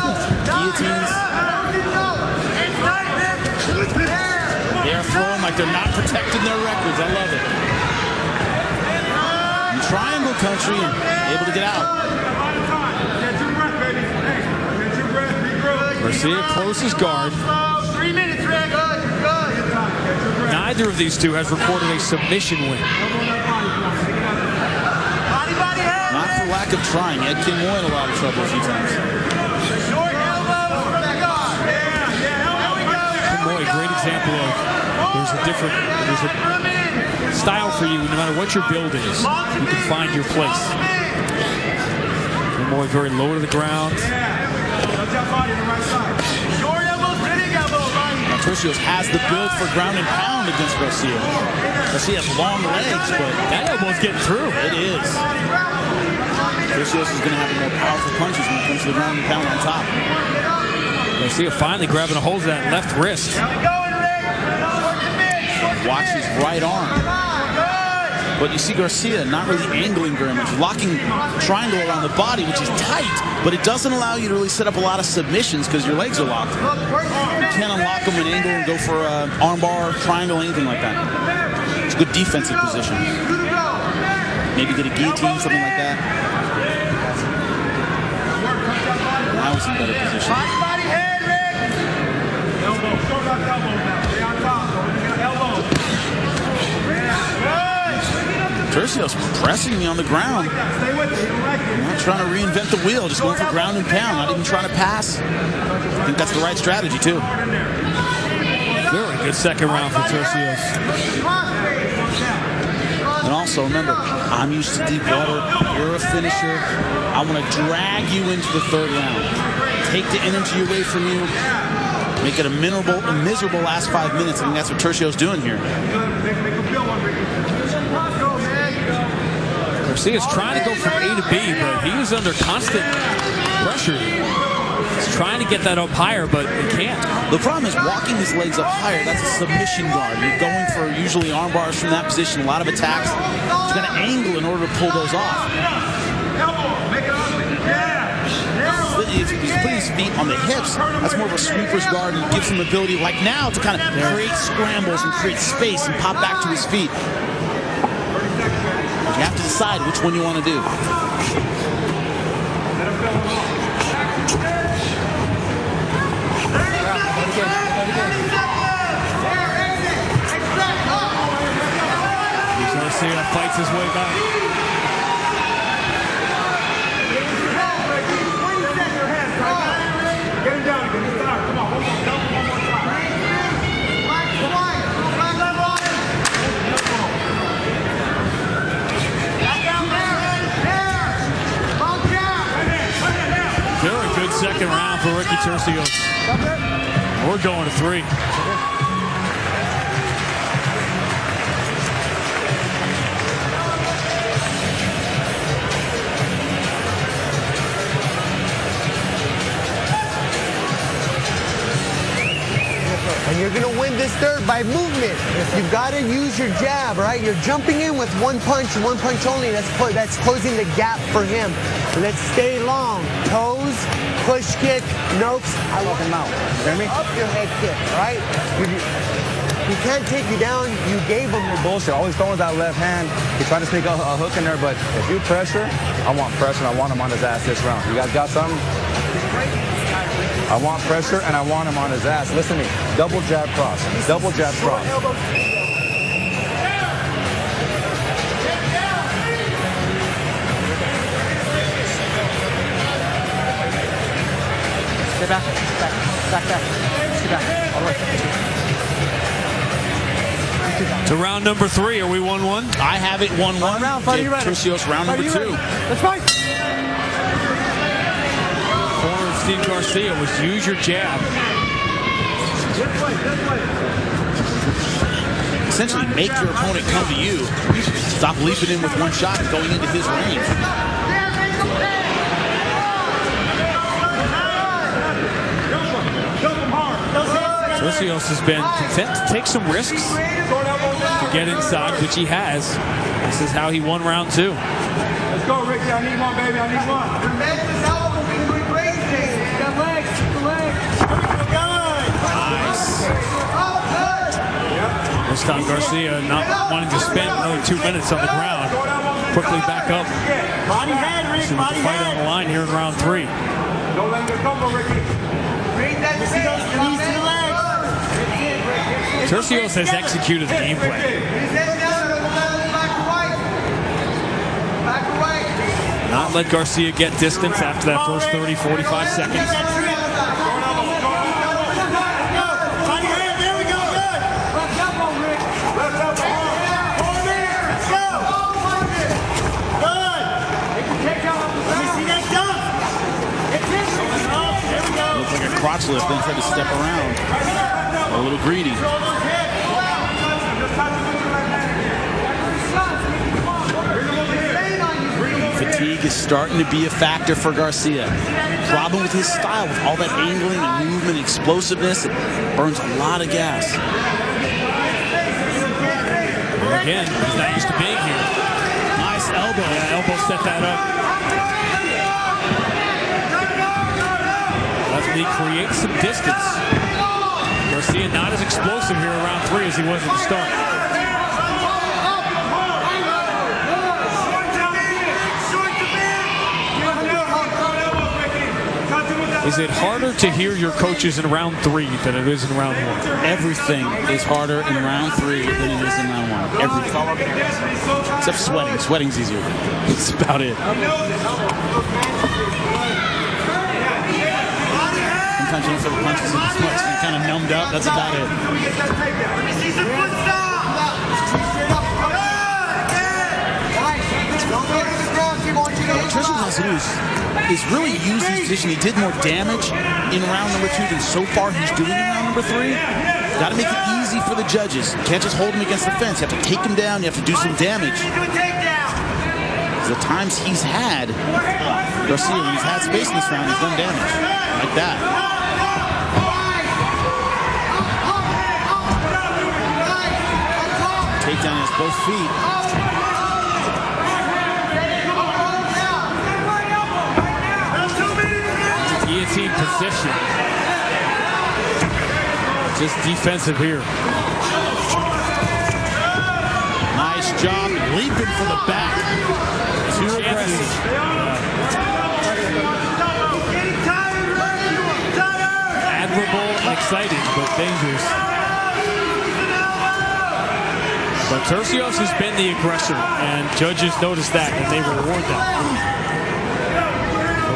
[SPEAKER 2] guillotines. They're flowing like they're not protecting their records. I love it. In triangle country and able to get out.
[SPEAKER 1] Garcia closes guard.
[SPEAKER 8] 3 minutes, Rick.
[SPEAKER 1] Neither of these two has recorded a submission win.
[SPEAKER 2] Not for lack of trying. Ed Kim Moy in a lot of trouble a few times.
[SPEAKER 1] Kim Moy, a great example of there's a style for you. No matter what your build is, you can find your place. Kim Moy very low to the ground.
[SPEAKER 2] Turcios has the build for ground and pound against Garcia. Garcia has long legs, but
[SPEAKER 1] That elbow's getting through.
[SPEAKER 2] it is. Turcios is going to have more powerful punches when it comes to the ground and pound on top.
[SPEAKER 1] Garcia finally grabbing a hold of that left wrist.
[SPEAKER 2] Watch his right arm. But you see Garcia not really angling very much, locking triangle around the body, which is tight, but it doesn't allow you to really set up a lot of submissions because your legs are locked. You can't unlock them and angle and go for an armbar, triangle, anything like that. It's a good defensive position. Maybe get a guillotine, something like that. Now he's in better position. Turcios pressing me on the ground. I'm not trying to reinvent the wheel, just going for ground and pound, not even trying to pass. I think that's the right strategy, too.
[SPEAKER 1] Very good second round for Turcios.
[SPEAKER 2] And also, remember, I'm used to deep water. You're a finisher. I want to drag you into the third round. Take the energy away from you. Make it a miserable last 5 minutes. I think that's what Turcios doing here.
[SPEAKER 1] Garcia's trying to go from A to B, but he was under constant pressure. He's trying to get that up higher, but he can't.
[SPEAKER 2] The problem is walking his legs up higher. That's a submission guard. You're going for usually arm bars from that position. A lot of attacks. He's going to angle in order to pull those off. if he's putting his feet on the hips, that's more of a sweeper's guard and gives him the ability, like now, to kind of create scrambles and create space and pop back to his feet. But you have to decide which one you want to do.
[SPEAKER 1] Garcia fights his way back.
[SPEAKER 8] Get him down again. Come on, one more time.
[SPEAKER 1] Very good second round for Ricky Turcios. We're going to 3.
[SPEAKER 7] And you're going to win this third by movement. You've got to use your jab, right? You're jumping in with one punch and one punch only. That's closing the gap for him. Let's stay long. Toes, push kick, nopes. I want him out. Hear me? Up your head kick, right? He can't take you down. You gave him the
[SPEAKER 9] bullshit. Always throwing that left hand. He tried to sneak a hook in there, but if you pressure, I want pressure and I want him on his ass this round. You guys got something? I want pressure and I want him on his ass. Listen to me. Double jab cross. Double jab cross.
[SPEAKER 6] Stay back. Back. Stay back. All the way.
[SPEAKER 1] To round number 3. Are we 1-1?
[SPEAKER 2] I have it 1-1.
[SPEAKER 6] Round, fight, are you ready?
[SPEAKER 2] Turcios, round number 2.
[SPEAKER 6] Let's fight.
[SPEAKER 1] Corner of Steve Garcia was use your jab.
[SPEAKER 2] Essentially make your opponent come to you. Stop leaping in with one shot and going into his range.
[SPEAKER 1] Turcios has been content to take some risks to get inside, which he has. This is how he won round 2.
[SPEAKER 8] Let's go, Ricky. I need one, baby. I need one.
[SPEAKER 1] Nice. This time Garcia not wanting to spend another 2 minutes on the ground. Quickly back up.
[SPEAKER 8] Body head, Rick.
[SPEAKER 1] See the
[SPEAKER 8] Body
[SPEAKER 1] fight
[SPEAKER 8] head.
[SPEAKER 1] on the line here in round 3.
[SPEAKER 8] Don't let him get comfortable, Ricky. Read that knees to the legs.
[SPEAKER 1] Turcios has executed the game plan. Not let Garcia get distance after that first 30, 45 seconds.
[SPEAKER 2] Looks like a crotch lift, then tried to step around. A little greedy. Fatigue is starting to be a factor for Garcia. Problem with his style, with all that angling and movement and explosiveness, it burns a lot of gas.
[SPEAKER 1] Well, again, he's not used to being here. Nice elbow. Yeah, elbow set that up. Left knee creates some distance. Garcia not as explosive here around 3 as he was at the start. Is it harder to hear your coaches in round 3 than it is in round 1?
[SPEAKER 2] Everything is harder in round 3 than it is in round 1. Everything. Except sweating. Sweating's easier. That's about it. Sometimes you don't feel the punches as much. You're kind of numbed up. That's about it. What Turcios has to do is really use his position. He did more damage in round number 2 than so far he's doing in round number 3. Got to make it easy for the judges. You can't just hold him against the fence. You have to take him down. You have to do some damage. The times he's had Garcia, when he's had space in this round, he's done damage like that. Takedown has both feet.
[SPEAKER 1] Guillotine position. Just defensive here.
[SPEAKER 2] Nice job leaping for the back. Too aggressive.
[SPEAKER 1] Admirable and exciting, but dangerous. But Tercios has been the aggressor, and judges notice that, and they reward that.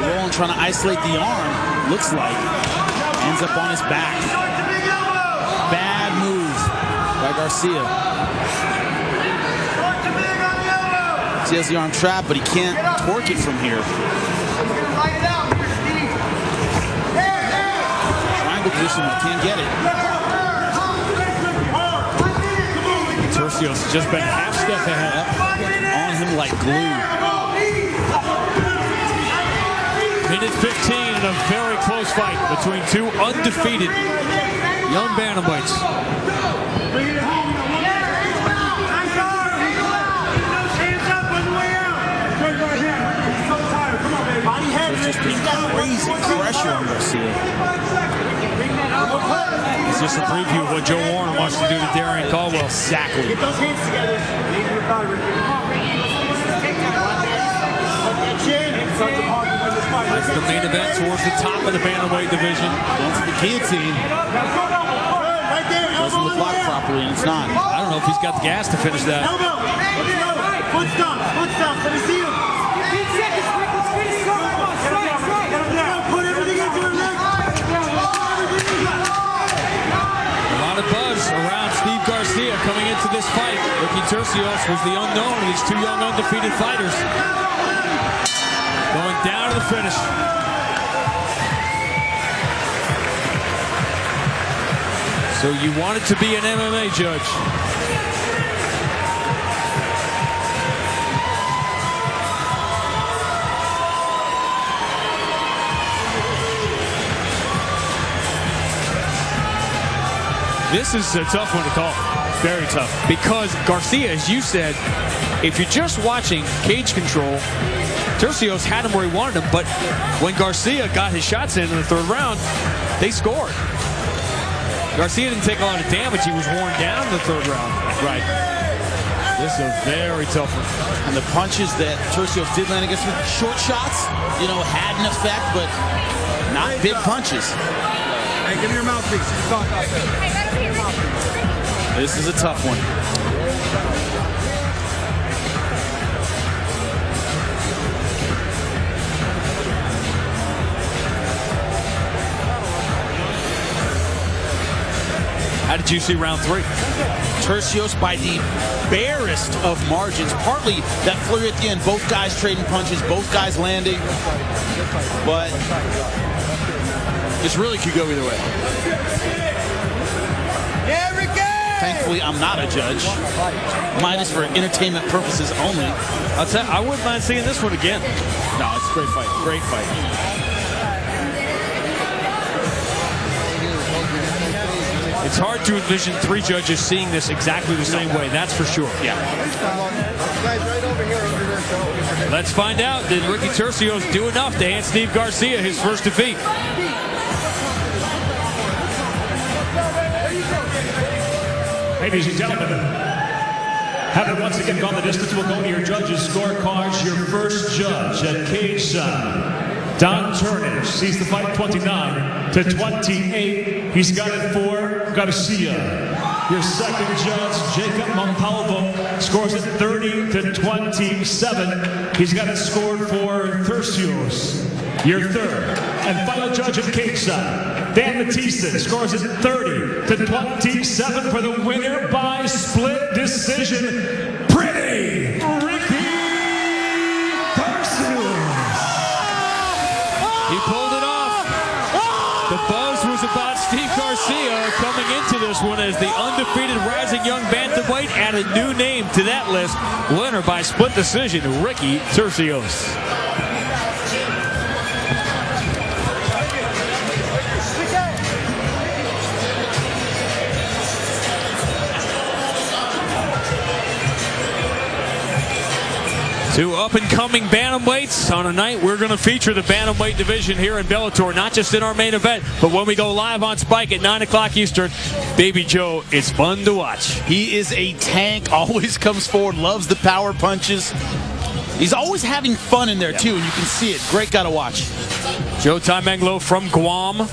[SPEAKER 2] Roland trying to isolate the arm, looks like. Ends up on his back. Bad move by Garcia. He has the arm trapped, but he can't torque it from here. Triangle position, but can't get it.
[SPEAKER 1] Tercios has just been half step ahead.
[SPEAKER 2] On him like glue.
[SPEAKER 1] Minute 15 in a very close fight between two undefeated young bantamweights.
[SPEAKER 2] There's just been crazy pressure on Garcia.
[SPEAKER 1] It's just a preview of what Joe Warren wants to do to Darian Caldwell.
[SPEAKER 2] Exactly.
[SPEAKER 8] Get those hands together.
[SPEAKER 1] That's the main event towards the top of the bantamweight division.
[SPEAKER 2] Going for the guillotine. Doesn't look locked properly, and it's not.
[SPEAKER 1] I don't know if he's got the gas to finish that.
[SPEAKER 8] Elbow. Foot stomp. Foot stomp. Let me see him. 15 seconds, Rick. Let's finish strong. Come on, strike. Get him down. Put everything into him, Rick.
[SPEAKER 1] A lot of buzz around Steve Garcia coming into this fight. Ricky Tercios was the unknown of these two young undefeated fighters. Going down to the finish. So you want it to be an MMA judge. This is a tough one to call. Very tough. Because Garcia, as you said, if you're just watching cage control, Tercios had him where he wanted him, but when Garcia got his shots in the third round, they scored. Garcia didn't take a lot of damage. He was worn down in the third round.
[SPEAKER 2] Right.
[SPEAKER 1] This is a very tough one.
[SPEAKER 2] And the punches that Tercios did land against with short shots, you know, had an effect, but not big punches.
[SPEAKER 8] Hey, give me your mouthpiece.
[SPEAKER 2] This is a tough one.
[SPEAKER 1] How did you see round three?
[SPEAKER 2] Tercios by the barest of margins. Partly that flurry at the end. Both guys trading punches, both guys landing. But this really could go either way. Thankfully, I'm not a judge. Mine is for entertainment purposes only.
[SPEAKER 1] I'll tell you, I wouldn't mind seeing this one again.
[SPEAKER 2] No, it's a great fight. Great fight.
[SPEAKER 1] It's hard to envision three judges seeing this exactly the same way, that's for sure.
[SPEAKER 2] Yeah.
[SPEAKER 1] Let's find out. Did Ricky Tercios do enough to hand Steve Garcia his first defeat?
[SPEAKER 3] Ladies and gentlemen, having once again gone the distance, we'll go to your judges' scorecards. Your first judge at cage side, Don Turnage, sees the fight 29-28. He's got it for Garcia. Your second judge, Jacob Montalvo, scores it 30-27. He's got it scored for Tercios. Your third and final judge at cage side, Dan Matisse, scores it 30-27 for the winner by split decision. Pretty Ricky Tercios.
[SPEAKER 1] He pulled it off. The buzz was about Steve Garcia coming into this one as the undefeated rising young bantamweight. Add a new name to that list. Winner by split decision, Ricky Tercios. Two up-and-coming bantamweights on a night we're going to feature the bantamweight division here in Bellator, not just in our main event, but when we go live on Spike at 9 o'clock Eastern. Baby Joe, it's fun to watch.
[SPEAKER 2] He is a tank, always comes forward, loves the power punches. He's always having fun in there, too, and you can see it. Great guy to watch.
[SPEAKER 1] Joe Taimanglo from Guam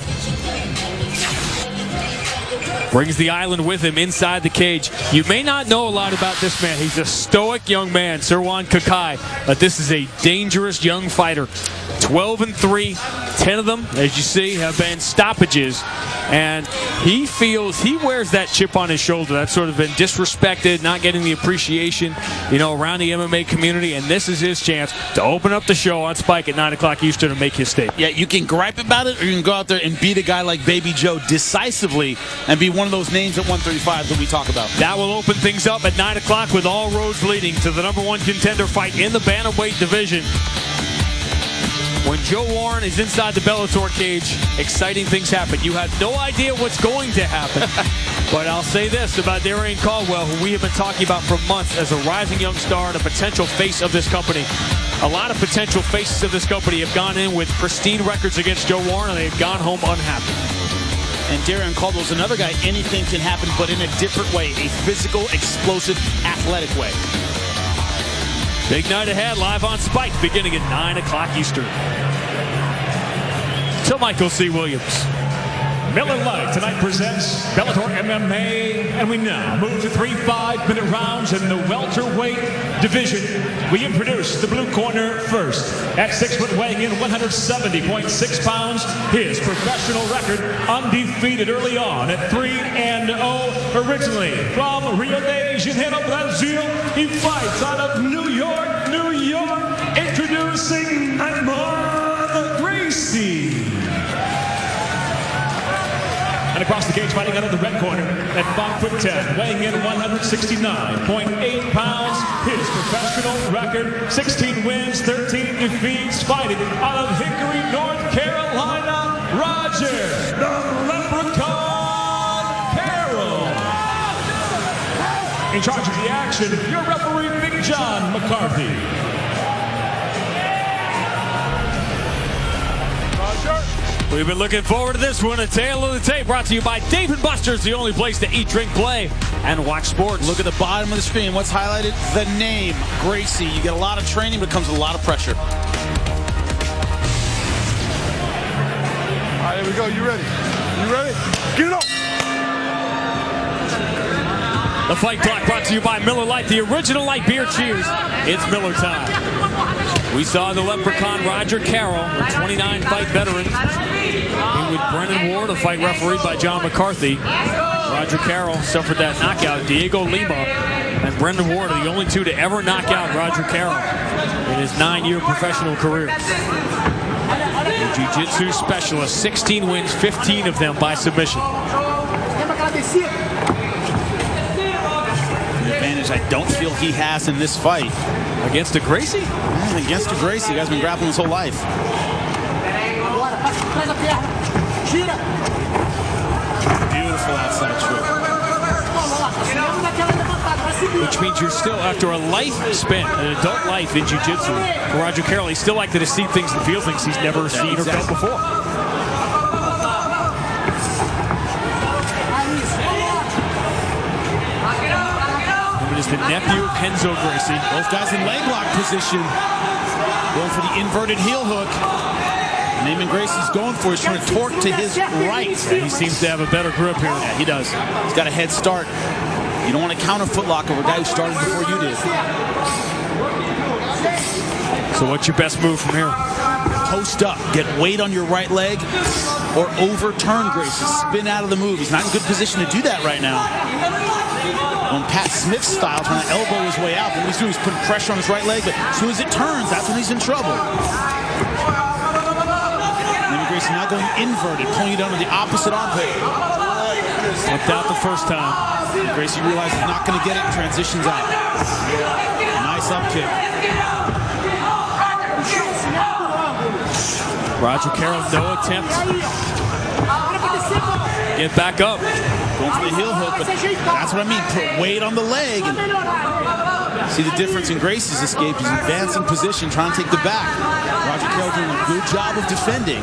[SPEAKER 1] brings the island with him inside the cage. You may not know a lot about this man. He's a stoic young man, Sirwan Kakai, but this is a dangerous young fighter. 12-3, 10 of them, as you see, have been stoppages. And he feels he wears that chip on his shoulder. That's sort of been disrespected, not getting the appreciation, around the MMA community. And this is his chance to open up the show on Spike at 9 o'clock Eastern and make his statement.
[SPEAKER 2] Yeah, you can gripe about it, or you can go out there and beat a guy like Baby Joe decisively and be one of those names at 135 that we talk about.
[SPEAKER 1] That will open things up at 9 o'clock with all roads leading to the #1 contender fight in the bantamweight division. When Joe Warren is inside the Bellator cage, exciting things happen. You have no idea what's going to happen. But I'll say this about Darian Caldwell, who we have been talking about for months as a rising young star and a potential face of this company. A lot of potential faces of this company have gone in with pristine records against Joe Warren, and they've gone home unhappy.
[SPEAKER 2] And Darian Caldwell's another guy, anything can happen, but in a different way, a physical, explosive, athletic way.
[SPEAKER 1] Big night ahead, live on Spike, beginning at 9 o'clock Eastern. To Michael C. Williams.
[SPEAKER 3] Miller Lite tonight presents Bellator MMA, and we now move to 3 5-minute rounds in the welterweight division. We introduce the blue corner first. At 6 foot, weighing in 170.6 pounds, his professional record undefeated early on at 3-0. Originally from Rio de Janeiro, Brazil, he fights out of New York, New York. Introducing Nightmare Gracie. And across the cage, fighting out of the red corner at 5'10", weighing in 169.8 pounds. His professional record, 16 wins, 13 defeats, fighting out of Hickory, North Carolina, Roger, the Leprechaun Carroll. In charge of the action, your referee, Big John McCarthy.
[SPEAKER 1] We've been looking forward to this one. A tale of the tape brought to you by Dave & Buster's, the only place to eat, drink, play, and watch sports.
[SPEAKER 2] Look at the bottom of the screen. What's highlighted? The name, Gracie. You get a lot of training, but it comes with a lot of pressure.
[SPEAKER 5] All right, here we go. You ready? You ready? Get it up!
[SPEAKER 1] The fight clock brought to you by Miller Lite, the original light beer. Cheers. It's Miller time. We saw the Leprechaun Roger Carroll, a 29-fight veteran, with Brennan Ward, a fight refereed by John McCarthy. Roger Carroll suffered that knockout. Diego Lima and Brendan Ward are the only two to ever knock out Roger Carroll in his 9-year professional career. The jiu-jitsu specialist, 16 wins, 15 of them by submission.
[SPEAKER 2] The advantage I don't feel he has in this fight.
[SPEAKER 1] Against a Gracie?
[SPEAKER 2] Against a Gracie. The guy's been grappling his whole life. Beautiful outside choke.
[SPEAKER 1] Which means you're still, after a life spent, an adult life in jiu-jitsu, for Roger Carroll, he's still likely to see things and feel things he's never seen or felt before. It is the nephew of Henzo Gracie.
[SPEAKER 2] Both guys in leg lock position. Going for the inverted heel hook. Naaman Gracie's going for it. He's trying to torque to his right.
[SPEAKER 1] He seems to have a better grip here.
[SPEAKER 2] Yeah, he does. He's got a head start. You don't want to counter footlock of a guy who started before you did.
[SPEAKER 1] So what's your best move from here?
[SPEAKER 2] Post up. Get weight on your right leg or overturn Gracie. Spin out of the move. He's not in good position to do that right now. On Pat Smith's style, trying to elbow his way out. But what he's doing is putting pressure on his right leg. But as soon as it turns, that's when he's in trouble. Naaman Gracie now going inverted, pulling you down to the opposite armpit.
[SPEAKER 1] Slipped out the first time.
[SPEAKER 2] Gracie realizes he's not going to get it, transitions out. Nice up kick.
[SPEAKER 1] Roger Carroll, no attempt. Get back up.
[SPEAKER 2] Going for the heel hook, but that's what I mean. Put weight on the leg. And See the difference in Gracie's escape. He's advancing position, trying to take the back. Roger Carroll doing a good job of defending.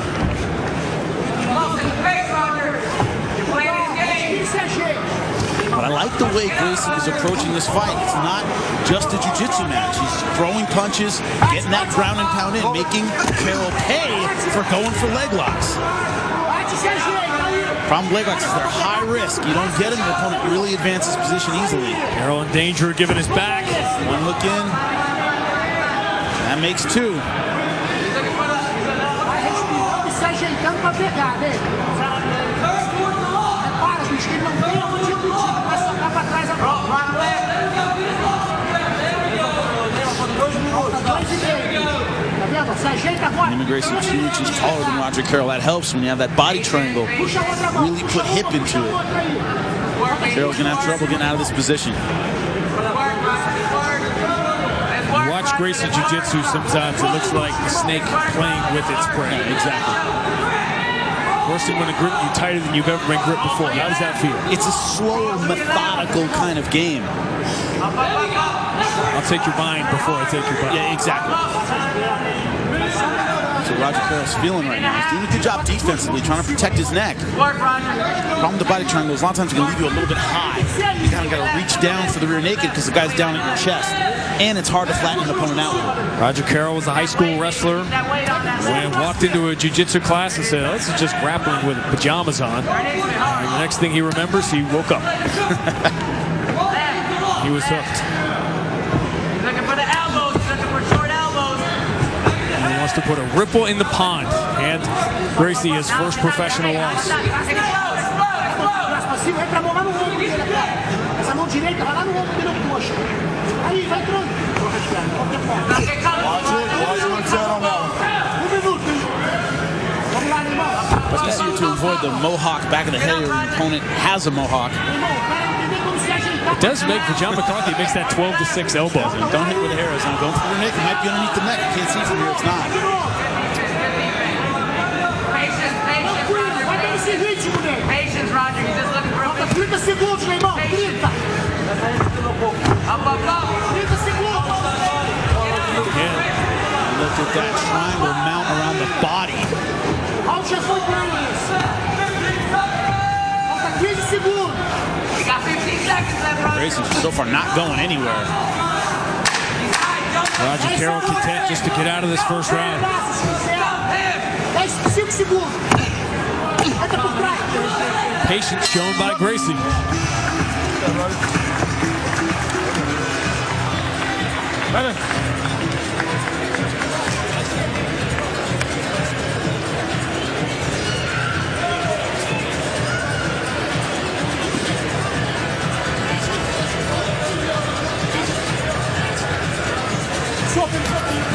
[SPEAKER 2] But I like the way Gracie is approaching this fight. It's not just a jiu-jitsu match. He's throwing punches, getting that ground and pound in, making Carroll pay for going for leg locks. Problem with leg locks is they're high risk. You don't get them, the opponent really advances position easily.
[SPEAKER 1] Carroll in danger, giving his back.
[SPEAKER 2] One hook in. That makes two. Neiman Gracie's huge. He's taller than Roger Carroll. That helps when you have that body triangle. Really put hip into it. Carroll's going to have trouble getting out of this position.
[SPEAKER 1] You watch Gracie Jiu-Jitsu sometimes, it looks like the snake playing with its prey.
[SPEAKER 2] Yeah, exactly.
[SPEAKER 1] First thing when to grip you tighter than you've ever been gripped before. How does that feel?
[SPEAKER 2] It's a slow, methodical kind of game.
[SPEAKER 1] I'll take your mind before I take your body.
[SPEAKER 2] Yeah, exactly. So Roger Carroll's feeling right now. He's doing a good job defensively, trying to protect his neck. Problem with the body triangle is a lot of times it's going to leave you a little bit high. You kind of got to reach down for the rear naked because the guy's down at your chest. And it's hard to flatten an opponent out with it.
[SPEAKER 1] Roger Carroll was a high school wrestler. When walked into a jiu-jitsu class and said, oh, this is just grappling with pajamas on. And the next thing he remembers, he woke up. He was hooked.
[SPEAKER 8] Looking for the elbows, looking for short elbows.
[SPEAKER 1] And he wants to put a ripple in the pond. And Gracie, his first professional loss.
[SPEAKER 2] It's easier to avoid the mohawk back of the head when the opponent has a mohawk.
[SPEAKER 1] It does make, for John McCarthy, it makes that 12-6 elbow.
[SPEAKER 2] Don't hit where the hair is. Now, don't through the neck. It might be underneath the neck. You can't see from here. It's not.
[SPEAKER 8] Patience, Roger. He's just looking for a 30 segundos, meu irmão. 30. Up. 30 segundos.
[SPEAKER 2] Again, look at that triangle mount around the body.
[SPEAKER 8] Falta 15 segundos. We got 15 seconds left, Roger.
[SPEAKER 2] Gracie's so far not going anywhere.
[SPEAKER 1] Roger Carroll content just to get out of this first round.
[SPEAKER 8] 5 segundos.
[SPEAKER 1] Patience shown by Gracie.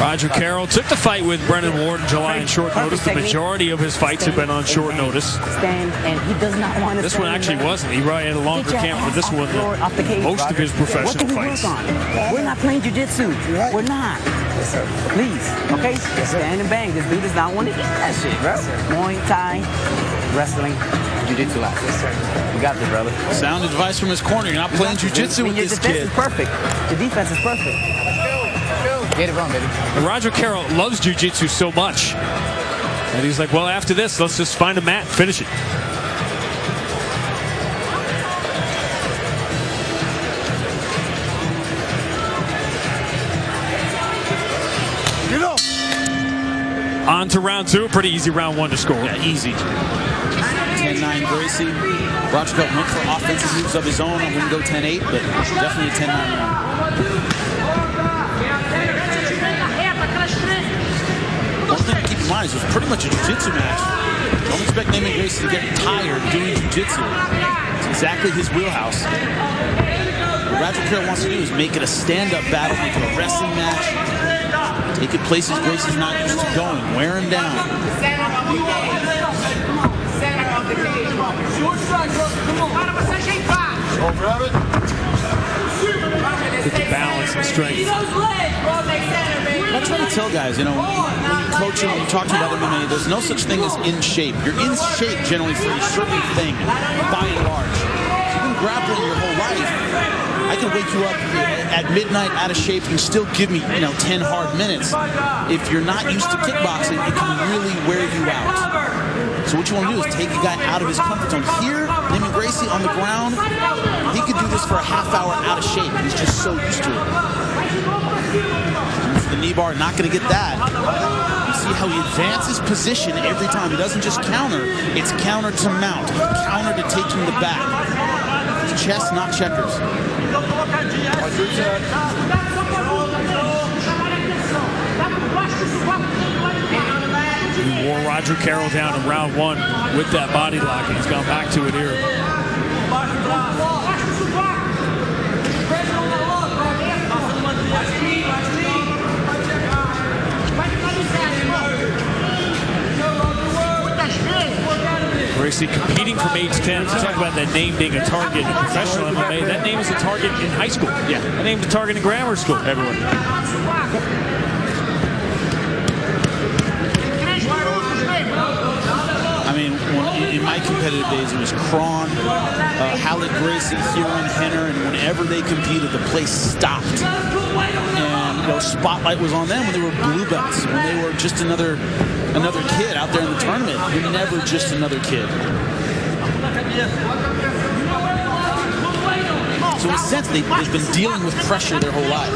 [SPEAKER 1] Roger Carroll took the fight with Brendan Ward in July on short notice. The majority of his fights have been on short notice.
[SPEAKER 6] Stand, and he does not want to.
[SPEAKER 1] This one actually wasn't. He probably had a longer camp for this one than most of his professional fights.
[SPEAKER 6] We're not playing jiu-jitsu. We're not. Yes, sir. Please, okay? Stand and bang. This dude does not want to eat that shit, bro. Muay Thai, wrestling, jiu-jitsu last. Yes, sir. You got this, brother.
[SPEAKER 2] Sound advice from his corner. You're not playing jiu-jitsu with this kid.
[SPEAKER 6] Your defense is perfect. The defense is perfect. Get it wrong, baby.
[SPEAKER 1] And Roger Carroll loves jiu-jitsu so much. And he's like, well, after this, let's just find a mat and finish it. On to round two. Pretty easy round one to score.
[SPEAKER 2] Yeah, easy. 10-9 Gracie. Roger Carroll went for offensive moves of his own. I wouldn't go 10-8, but definitely a 10-9 round. One thing to keep in mind is it was pretty much a jiu-jitsu match. Don't expect Neiman Gracie to get tired doing jiu-jitsu. It's exactly his wheelhouse. What Roger Carroll wants to do is make it a stand-up battle, make it a wrestling match. Take it places Gracie's not used to going. Wear him down.
[SPEAKER 1] With the balance and strength.
[SPEAKER 2] I try to tell guys, you know, when you coach them, when you talk to them about MMA, there's no such thing as in shape. You're in shape generally for a certain thing, by and large. You've been grappling your whole life. I can wake you up at midnight out of shape and still give me, 10 hard minutes. If you're not used to kickboxing, it can really wear you out. So what you want to do is take a guy out of his comfort zone. Here, Neiman Gracie on the ground, he could do this for a half hour out of shape. He's just so used to it. And for the knee bar, not going to get that. You see how he advances position every time. He doesn't just counter, it's counter to mount, counter to taking the back. It's chess, not checkers.
[SPEAKER 1] He wore Roger Carroll down in round 1 with that body lock, and he's gone back to it here. Gracie competing from age 10. Talk about that name being a target in professional MMA. That name is a target in high school.
[SPEAKER 2] Yeah.
[SPEAKER 1] That name's a target in grammar school.
[SPEAKER 2] Everyone. I mean, in my competitive days, it was Cron, Hallett Gracie, Huron, Henner, and whenever they competed, the place stopped. And spotlight was on them when they were blue belts, when they were just another kid out there in the tournament. You're never just another kid. So in a sense, they've been dealing with pressure their whole life.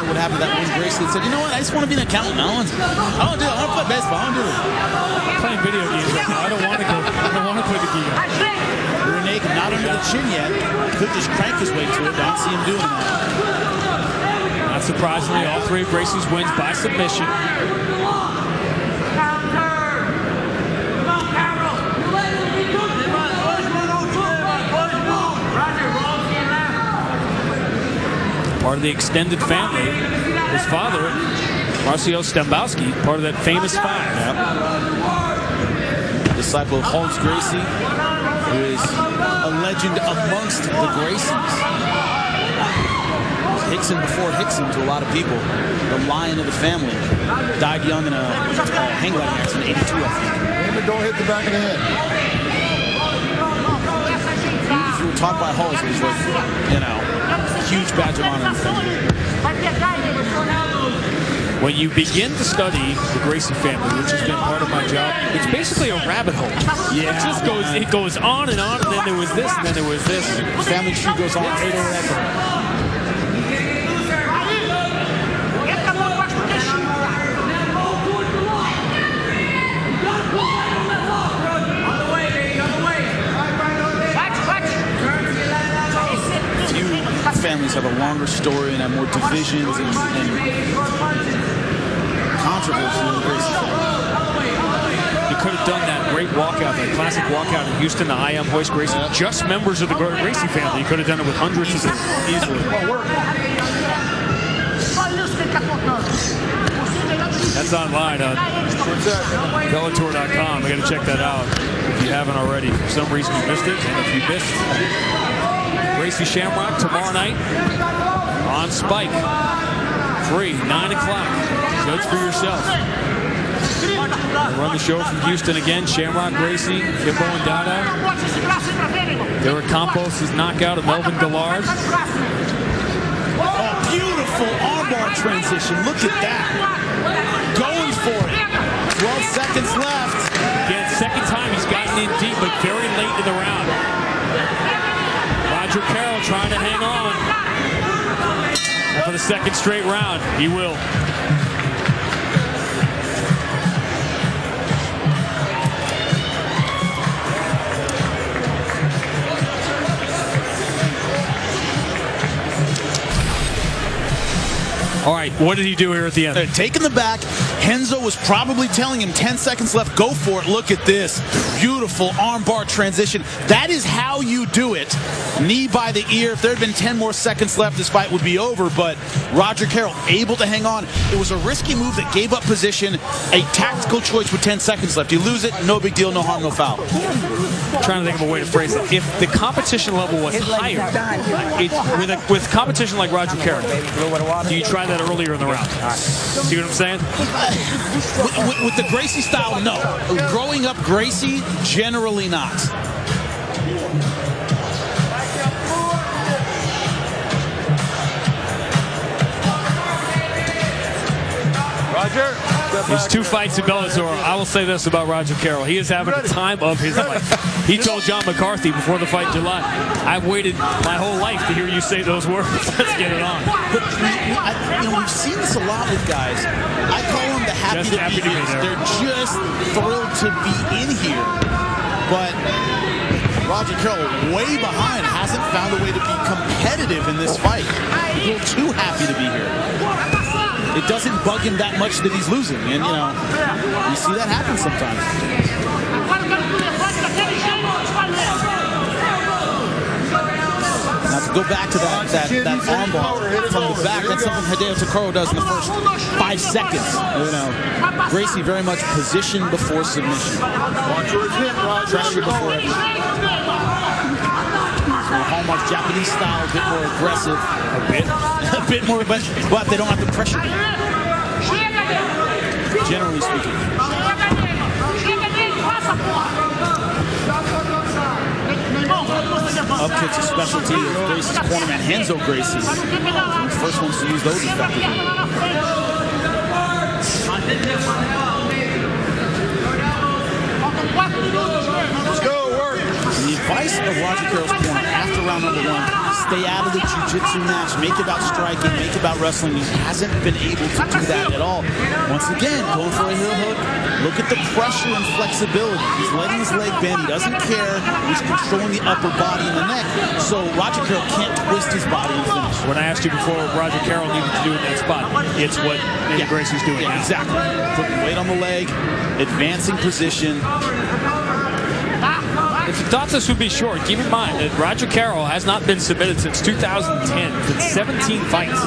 [SPEAKER 2] What happened to that one Gracie that said, you know what, I just want to be an accountant. I don't want to do it. I want to play baseball. I don't do it.
[SPEAKER 1] I'm playing video games right now. I don't want to play the game.
[SPEAKER 2] Renee not under the chin yet. Could just crank his way to it. Don't see him doing that.
[SPEAKER 1] Not surprisingly, all 3 of Gracie's wins by submission. Part of the extended family. His father, Marcio Stambowski, part of that famous 5.
[SPEAKER 2] Yep. Disciple of Holmes Gracie, who is a legend amongst the Gracies. Hickson before Hickson to a lot of people. The lion of the family. Died young in a hang gliding accident, 82, I think.
[SPEAKER 5] Don't hit the back of the head.
[SPEAKER 2] If you were taught by Halls, it was like, huge badge of honor in the family.
[SPEAKER 1] When you begin to study the Gracie family, which has been part of my job, it's basically a rabbit hole.
[SPEAKER 2] Yeah.
[SPEAKER 1] It goes on, and then there was this, and then there was this.
[SPEAKER 2] The family tree goes on forever. Families have a longer story and have more divisions and controversy than the Gracie family.
[SPEAKER 1] You could have done that great walkout, that classic walkout in Houston, the I Am Hoist Gracie. Just members of the Gracie family. You could have done it with hundreds of them.
[SPEAKER 2] Easily.
[SPEAKER 1] That's online on Bellator.com. I got to check that out if you haven't already. For some reason you missed it, and if you missed Gracie Shamrock tomorrow night on Spike. Free, 9 o'clock. Judge for yourself. We'll run the show from Houston again. Shamrock, Gracie, Hippo, and Dada. Derek Campos' knockout of Melvin Gillard.
[SPEAKER 2] Oh, beautiful armbar transition. Look at that. Going for it. 12 seconds left.
[SPEAKER 1] Again, second time he's gotten in deep, but very late in the round. Roger Carroll trying to hang on. And for the second straight round, he will. All right, what did he do here at the end?
[SPEAKER 2] Taking the back. Henzo was probably telling him 10 seconds left. Go for it. Look at this. Beautiful armbar transition. That is how you do it. Knee by the ear. If there had been 10 more seconds left, this fight would be over. But Roger Carroll able to hang on. It was a risky move that gave up position. A tactical choice with 10 seconds left. You lose it, no big deal, no harm, no foul.
[SPEAKER 1] I'm trying to think of a way to phrase it. If the competition level was higher, with competition like Roger Carroll, do you try that earlier in the round? See what I'm saying?
[SPEAKER 2] With the Gracie style, no. Growing up Gracie, generally not.
[SPEAKER 5] Roger.
[SPEAKER 1] These 2 fights in Bellator, I will say this about Roger Carroll. He is having the time of his life. He told John McCarthy before the fight in July, I've waited my whole life to hear you say those words. Let's get it on.
[SPEAKER 2] But we've seen this a lot with guys. I call them the happy
[SPEAKER 1] Just
[SPEAKER 2] to
[SPEAKER 1] happy
[SPEAKER 2] be
[SPEAKER 1] to be
[SPEAKER 2] here.
[SPEAKER 1] there.
[SPEAKER 2] They're just thrilled to be in here. But Roger Carroll, way behind, hasn't found a way to be competitive in this fight. He's a little too happy to be here. It doesn't bug him that much that he's losing. And, you see that happen sometimes. Now, to go back to that armbar from the back, that's something Hideo Takoro does in the first 5 seconds. Gracie very much position before submission. Pressure before everything. Hallmark Japanese style, a bit more aggressive. A bit more, but they don't have the pressure. Generally speaking. Up kicks a specialty of Gracie's cornerman, Renzo Gracie. The first ones to use those effectively.
[SPEAKER 5] Let's go, work.
[SPEAKER 2] The advice of Roger Carroll's corner after round number 1, stay out of the jiu-jitsu match, make it about striking, make it about wrestling. He hasn't been able to do that at all. Once again, going for a heel hook. Look at the pressure and flexibility. He's letting his leg bend. He doesn't care. He's controlling the upper body and the neck. So Roger Carroll can't twist his body and finish.
[SPEAKER 1] When I asked you before what Roger Carroll needed to do in that spot, it's what Gracie's doing.
[SPEAKER 2] Yeah, exactly. Putting weight on the leg, advancing position.
[SPEAKER 1] If you thought this would be short, keep in mind that Roger Carroll has not been submitted since 2010. It's 17 fights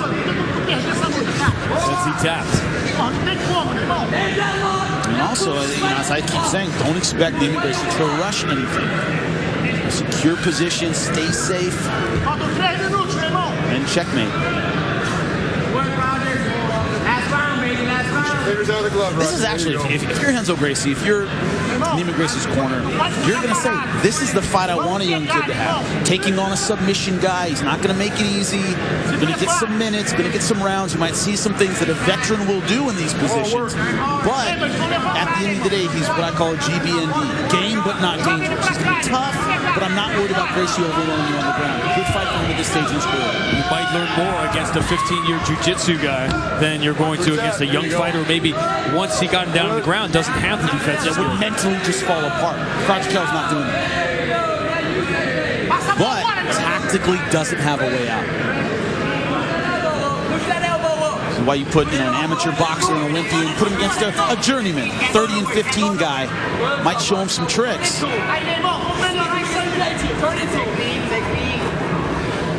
[SPEAKER 1] since he tapped.
[SPEAKER 2] And also, as I keep saying, don't expect Damien Gracie to rush anything. Secure position, stay safe, and checkmate.
[SPEAKER 5] Fingers out of the glove,
[SPEAKER 2] This is actually, if you're Renzo Gracie, if you're Neiman Gracie's corner, you're going to say, this is the fight I want a young kid to have. Taking on a submission guy, he's not going to make it easy. He's going to get some minutes, going to get some rounds. You might see some things that a veteran will do in these positions. But at the end of the day, he's what I call a GBND. Game, but not dangerous. He's going to be tough, but I'm not worried about Gracie overwhelming you on the ground. Good fight for him at this stage in his career.
[SPEAKER 1] You might learn more against a 15-year jiu-jitsu guy than you're going to against a young fighter. Maybe once he got him down on the ground, doesn't have the defensive
[SPEAKER 2] would mentally just fall apart. Roger Carroll's not doing that. But tactically doesn't have a way out. This is why you put an amateur boxer, an Olympian, put him against a journeyman, 30 and 15 guy, might show him some tricks.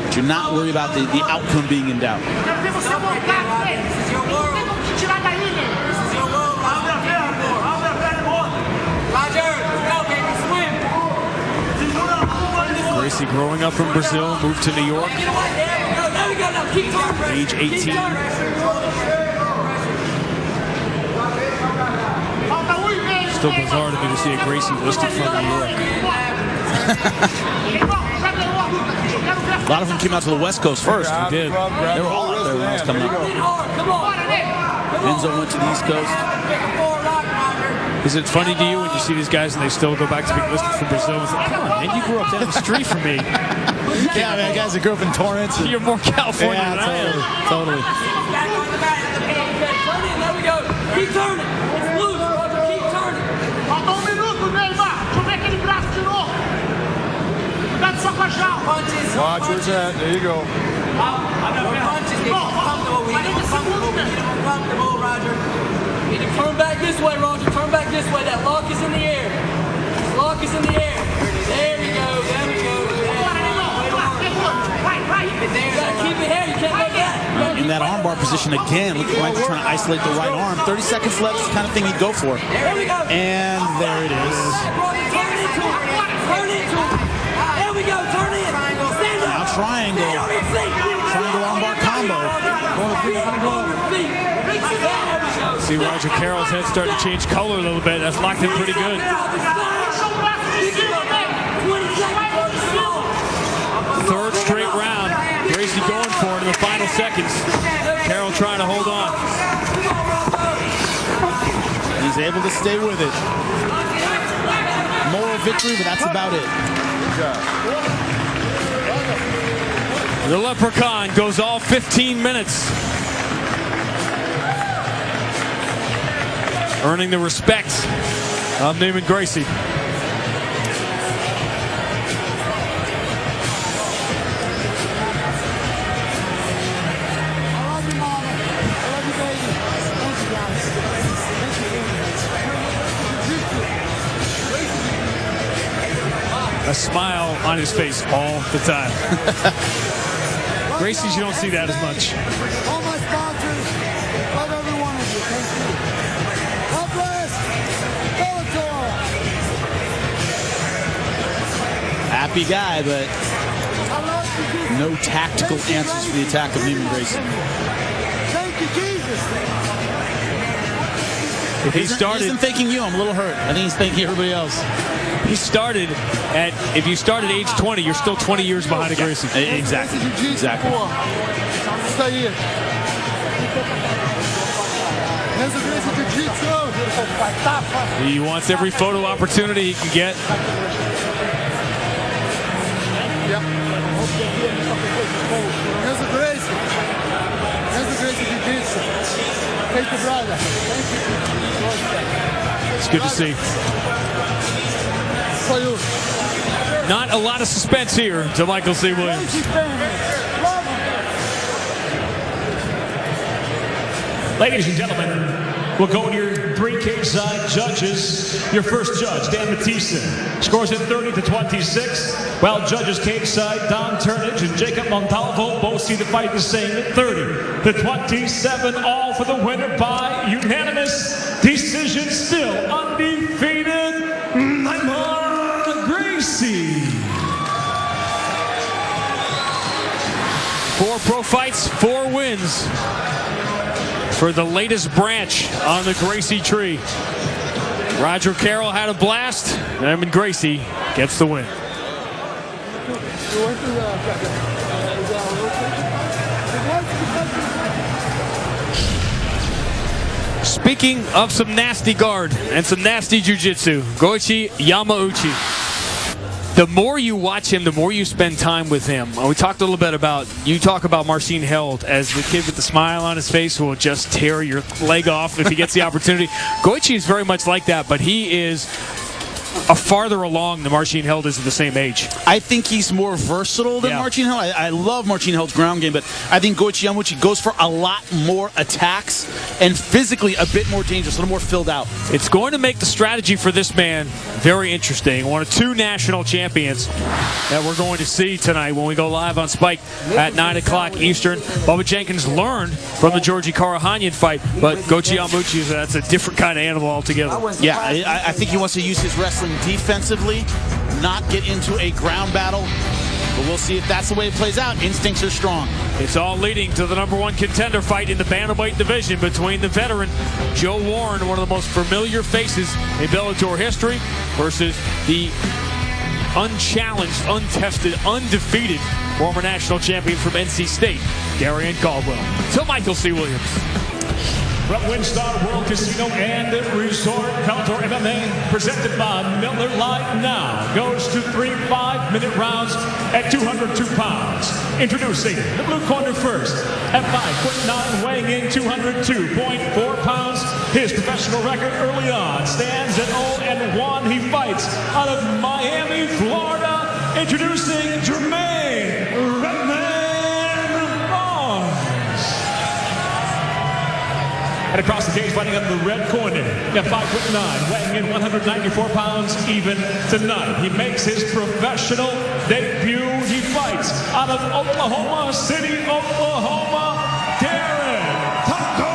[SPEAKER 2] But you're not worried about the outcome being in doubt.
[SPEAKER 1] Gracie growing up from Brazil, moved to New York, age 18. Still bizarre to me to see a Gracie listed from New York.
[SPEAKER 2] A lot of them came out to the West Coast first.
[SPEAKER 1] They did.
[SPEAKER 2] They were all out there when I was coming up. Enzo went to the East Coast.
[SPEAKER 1] Is it funny to you when you see these guys and they still go back to being listed from Brazil? It's like, come on, man, you grew up down the street from me.
[SPEAKER 2] Yeah, man, guys that grew up in Torrance.
[SPEAKER 1] You're more California than I am.
[SPEAKER 2] Totally.
[SPEAKER 8] There we go. Keep turning. It's loose, Roger. Keep turning. Falta minuto, Neymar. Deixa eu ver aquele braço de novo. Cuidado só com a jaula.
[SPEAKER 5] Watch where it's at. There you go.
[SPEAKER 8] Punches get comfortable. We need to comfortable, Roger. You need to turn back this way, Roger. Turn back this way. That lock is in the air. Lock is in the air. There we go. There we go. You gotta keep it here. You can't go back.
[SPEAKER 2] In that armbar position again, look like he's trying to isolate the right arm. 30 seconds left, the kind of thing he'd go for.
[SPEAKER 8] There we go.
[SPEAKER 2] And there it is.
[SPEAKER 8] Turn into it. Turn into it. There we go. Turn in. Stand up.
[SPEAKER 2] Now triangle. Triangle armbar combo.
[SPEAKER 1] See Roger Carroll's head starting to change color a little bit. That's locked in pretty good. Third straight round. Gracie going for it in the final seconds. Carroll trying to hold on.
[SPEAKER 2] He's able to stay with it. Moral victory, but that's about it.
[SPEAKER 1] The Leprechaun goes all 15 minutes. Earning the respect of Neiman Gracie. A smile on his face all the time. Gracie's, you don't see that as much.
[SPEAKER 5] All my sponsors, love every one of you. Thank you. God bless Bellator.
[SPEAKER 2] Happy guy, but no tactical answers for the attack of Neiman Gracie.
[SPEAKER 5] Thank you, Jesus.
[SPEAKER 1] If he started,
[SPEAKER 2] He isn't thanking you. I'm a little hurt. I think he's thanking everybody else.
[SPEAKER 1] he started at, if you start at age 20, you're still 20 years behind a Gracie.
[SPEAKER 2] Exactly. Exactly.
[SPEAKER 5] Stay here. There's a Gracie Jiu-Jitsu.
[SPEAKER 1] He wants every photo opportunity he can get.
[SPEAKER 5] There's a Gracie. There's a Gracie Jiu-Jitsu. Take the brother. Thank you.
[SPEAKER 1] It's good to see.
[SPEAKER 5] Salute.
[SPEAKER 1] Not a lot of suspense here to Michael C. Williams.
[SPEAKER 5] Gracie family. Love him.
[SPEAKER 3] Ladies and gentlemen, we'll go to your three cage-side judges. Your first judge, Dan Matisse, scores it 30-26. While judges cage-side, Don Turnage and Jacob Montalvo both see the fight the same at 30-27. All for the winner by unanimous decision. Still undefeated, Neiman Gracie.
[SPEAKER 1] 4 pro fights, 4 wins for the latest branch on the Gracie tree. Roger Carroll had a blast. Neiman Gracie gets the win. Speaking of some nasty guard and some nasty jiu-jitsu, Goichi Yamauchi. The more you watch him, the more you spend time with him. We talked a little bit about, you talk about Marcin Held as the kid with the smile on his face who will just tear your leg off if he gets the opportunity. Goichi is very much like that, but he is a farther along than Marcin Held is at the same age.
[SPEAKER 2] I think he's more versatile than Marcin Held. I love Marcin Held's ground game, but I think Goichi Yamauchi goes for a lot more attacks and physically a bit more dangerous, a little more filled out.
[SPEAKER 1] It's going to make the strategy for this man very interesting. One of 2 national champions that we're going to see tonight when we go live on Spike at 9 o'clock Eastern. Bubba Jenkins learned from the Georgi Karahanyan fight, but Goichi Yamauchi, that's a different kind of animal altogether.
[SPEAKER 2] Yeah, I think he wants to use his wrestling defensively, not get into a ground battle. But we'll see if that's the way it plays out. Instincts are strong.
[SPEAKER 1] It's all leading to the #1 contender fight in the bantamweight division between the veteran Joe Warren, one of the most familiar faces in Bellator history, versus the unchallenged, untested, undefeated former national champion from NC State, Darian Caldwell. To Michael C. Williams.
[SPEAKER 3] From WinStar World Casino and Resort, Bellator MMA, presented by Miller Lite, now goes to 3 5-minute rounds at 202 pounds. Introducing the blue corner first, at 5'9", weighing in 202.4 pounds. His professional record early on stands at 0-1. He fights out of Miami, Florida. Introducing Jermaine And across the cage, fighting up the red corner, at 5'9", weighing in 194 pounds even tonight. He makes his professional debut. He fights out of Oklahoma City, Oklahoma, Darren Taco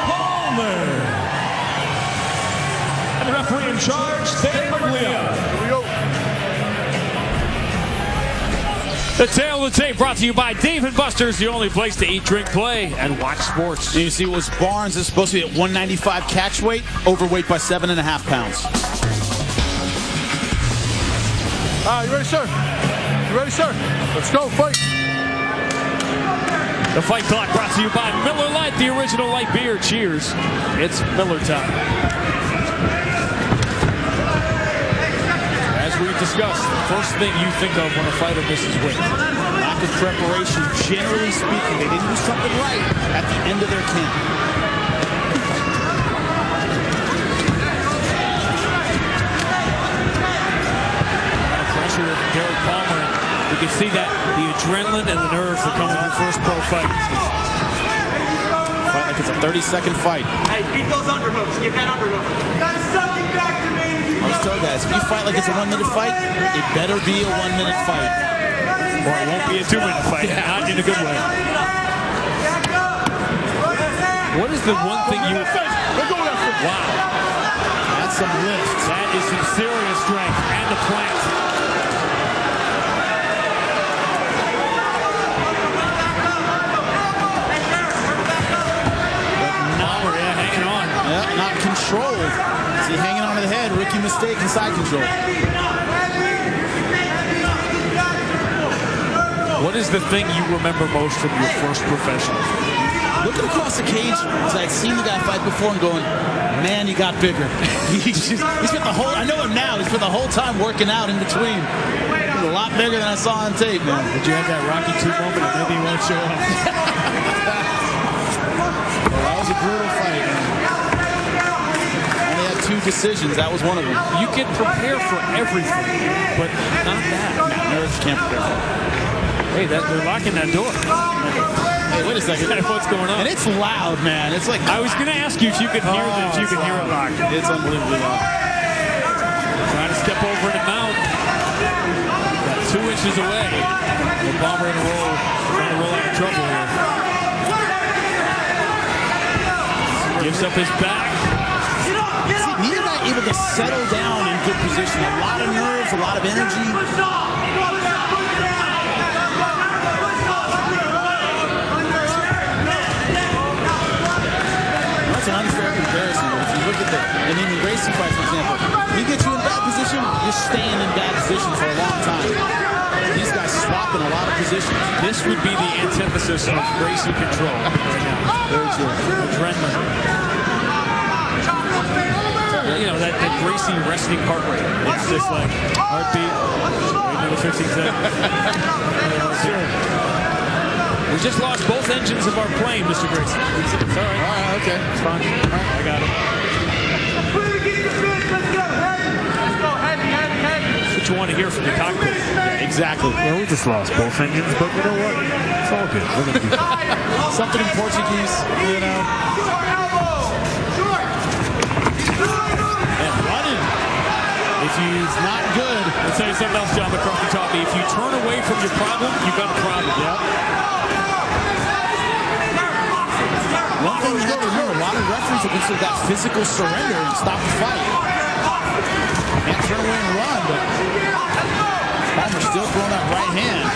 [SPEAKER 3] Palmer. And the referee in charge, Dan Berglia.
[SPEAKER 1] The Tail of the Tape brought to you by Dave & Buster's, the only place to eat, drink, play, and watch sports.
[SPEAKER 2] And you see, was Barnes is supposed to be at 195 catch weight, overweight by 7.5 pounds.
[SPEAKER 5] You ready, sir? You ready, sir? Let's go, fight.
[SPEAKER 1] The fight clock brought to you by Miller Lite, the original light beer. Cheers. It's Miller time. as we discussed, the first thing you think of when a fighter misses weight.
[SPEAKER 2] Lack of preparation, generally speaking. They didn't do something right at the end of their camp.
[SPEAKER 1] Pressure of Derek Palmer. You can see that the adrenaline and the nerves that come with your first pro fight.
[SPEAKER 2] Fight like it's a 30-second fight.
[SPEAKER 8] Hey, beat those underhooks. Get that underhook. That's something back to me.
[SPEAKER 2] I always tell guys, if you fight like it's a 1-minute fight, it better be a 1-minute fight.
[SPEAKER 1] Or it won't be a 2-minute fight. Not in a good way. What is the one thing you would think? Wow.
[SPEAKER 2] That's some lift.
[SPEAKER 1] That is some serious strength and the plant. Hanging on.
[SPEAKER 2] Yeah, not controlled. See, hanging on to the head, rookie mistake and side control.
[SPEAKER 1] What is the thing you remember most from your first professional?
[SPEAKER 2] Looking across the cage, I'd seen the guy fight before and going, man, he got bigger. he spent the whole, I know him now, he spent the whole time working out in between. He's a lot bigger than I saw on tape, man.
[SPEAKER 1] Did you have that Rocky II moment or maybe he won't show up?
[SPEAKER 2] Well, that was a brutal fight, man. Only had 2 decisions, that was one of them.
[SPEAKER 1] You can prepare for everything, but not that.
[SPEAKER 2] Nerves can't prepare for it.
[SPEAKER 1] Hey, they're locking that door.
[SPEAKER 2] Hey, wait a second.
[SPEAKER 1] What's going on?
[SPEAKER 2] And it's loud, man. It's like
[SPEAKER 1] I was going to ask you if you could hear it. If you could hear it locked.
[SPEAKER 2] It's unbelievably loud.
[SPEAKER 1] Trying to step over and mount. Got 2 inches away. The Bomber in a roll. Trying to roll out of trouble here. Gives up his back.
[SPEAKER 2] See, neither guy able to settle down in good position. A lot of nerves, a lot of energy. That's an unfair comparison. But if you look at the Neiman Gracie fight, for example, he gets you in bad position, you're staying in bad position for a long time. These guys swap in a lot of positions.
[SPEAKER 1] This would be the antithesis of Gracie control right now.
[SPEAKER 2] Very true.
[SPEAKER 1] Adrenaline. You know, that Gracie resting heart rate. It's just like heartbeat. Wait another 15 seconds. We just lost both engines of our plane, Mr. Gracie. It's all right.
[SPEAKER 2] All right, okay.
[SPEAKER 1] It's fine. All right, I got it. That's what you want to hear from the cockpit.
[SPEAKER 2] Yeah, exactly.
[SPEAKER 1] Well, we just lost both engines, but you know what? It's all good. We're going to be fine.
[SPEAKER 2] Something in Portuguese, you know. And running. If he's not good.
[SPEAKER 1] I'll tell you something else, John McCarthy taught me. If you turn away from your problem, you've got a problem.
[SPEAKER 2] Yep. One thing you have to remember, a lot of referees have considered that physical surrender and stop the fight. Can't turn away and run, but Palmer's still throwing that right hand.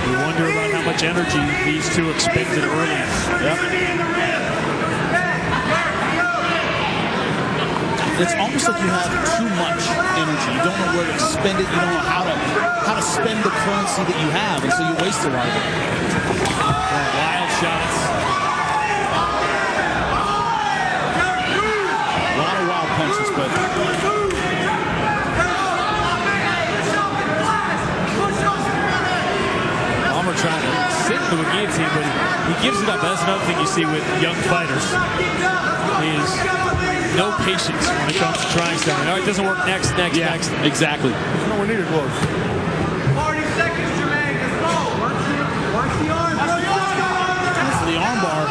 [SPEAKER 1] You wonder about how much energy these two expended early.
[SPEAKER 2] Yep. It's almost like you have too much energy. You don't know where to spend it. You don't know how to spend the currency that you have, and so you waste a lot of it.
[SPEAKER 1] Wild shots.
[SPEAKER 2] A lot of wild punches, but
[SPEAKER 1] Palmer trying to sit into a guillotine, but he gives it up. That's another thing you see with young fighters. He is no patience when it comes to trying something. All right, it doesn't work. Next.
[SPEAKER 2] exactly.
[SPEAKER 5] No, we need it close.
[SPEAKER 8] 40 seconds, Jermaine. Let's go. Work the arm.
[SPEAKER 2] For the armbar,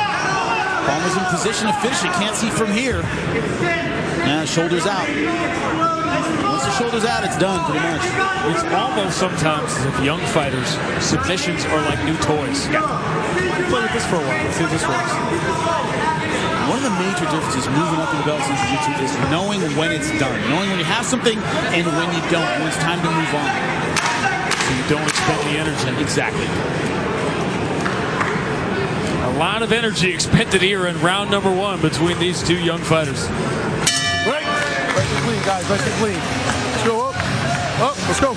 [SPEAKER 2] Palmer's in position to finish it. Can't see from here. Now shoulders out. Once the shoulder's out, it's done pretty much.
[SPEAKER 1] It's almost sometimes as if young fighters' submissions are like new toys. Play with this for a while. Let's see if this works.
[SPEAKER 2] One of the major differences moving up in the belts in jiu-jitsu is knowing when it's done. Knowing when you have something and when you don't. When it's time to move on.
[SPEAKER 1] So you don't expend the energy.
[SPEAKER 2] Exactly.
[SPEAKER 1] A lot of energy expended here in round number 1 between these two young fighters.
[SPEAKER 5] Right. Nice and clean, guys. Nice and clean. Let's go up. Up. Let's go.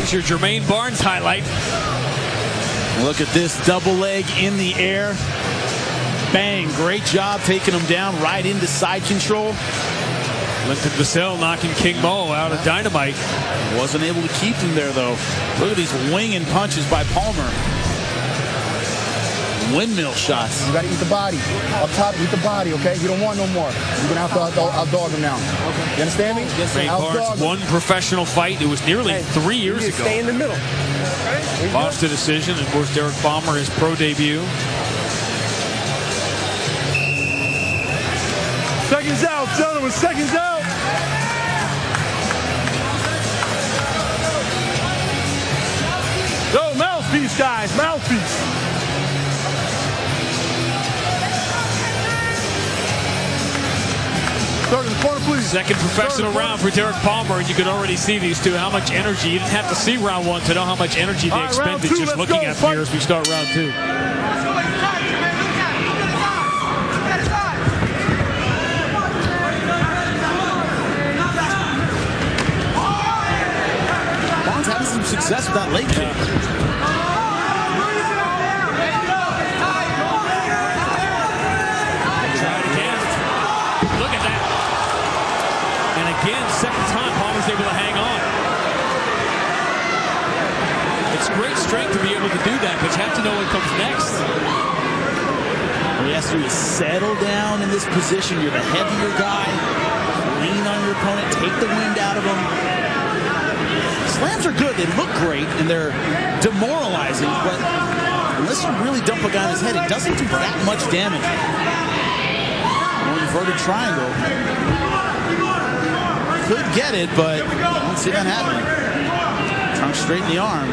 [SPEAKER 1] Here's your Jermaine Barnes highlight.
[SPEAKER 2] Look at this double leg in the air. Bang, great job taking him down right into side control.
[SPEAKER 1] Linton Vassell knocking King Mo out of Dynamite.
[SPEAKER 2] Wasn't able to keep him there, though. Look at these winging punches by Palmer. Windmill shots.
[SPEAKER 10] You got to eat the body. Up top, eat the body, okay? You don't want no more. You're going to have to outdog him now. Okay. You understand me?
[SPEAKER 1] Yes, sir. Barnes won professional fight. It was nearly 3 years ago.
[SPEAKER 10] Stay in the middle.
[SPEAKER 1] Lost a decision. Of course, Derek Palmer, his pro debut.
[SPEAKER 5] Seconds out, gentlemen, seconds out. Go, mouthpiece, guys, mouthpiece. Start in the corner, please.
[SPEAKER 1] Second professional round for Derek Palmer, and you could already see these two, how much energy. You didn't have to see round one to know how much energy they expended just looking at here as we start round two.
[SPEAKER 2] Barnes having some success with that leg kick.
[SPEAKER 1] Again, second time Palmer's able to hang on. It's great strength to be able to do that, but you have to know what comes next.
[SPEAKER 2] What he has to do is settle down in this position. You're the heavier guy. Lean on your opponent. Take the wind out of him. Slams are good. They look great, and they're demoralizing, but unless you really dump a guy on his head, it doesn't do that much damage. Inverted triangle. Could get it, but I don't see that happening. Trunk straight in the arm.
[SPEAKER 1] Go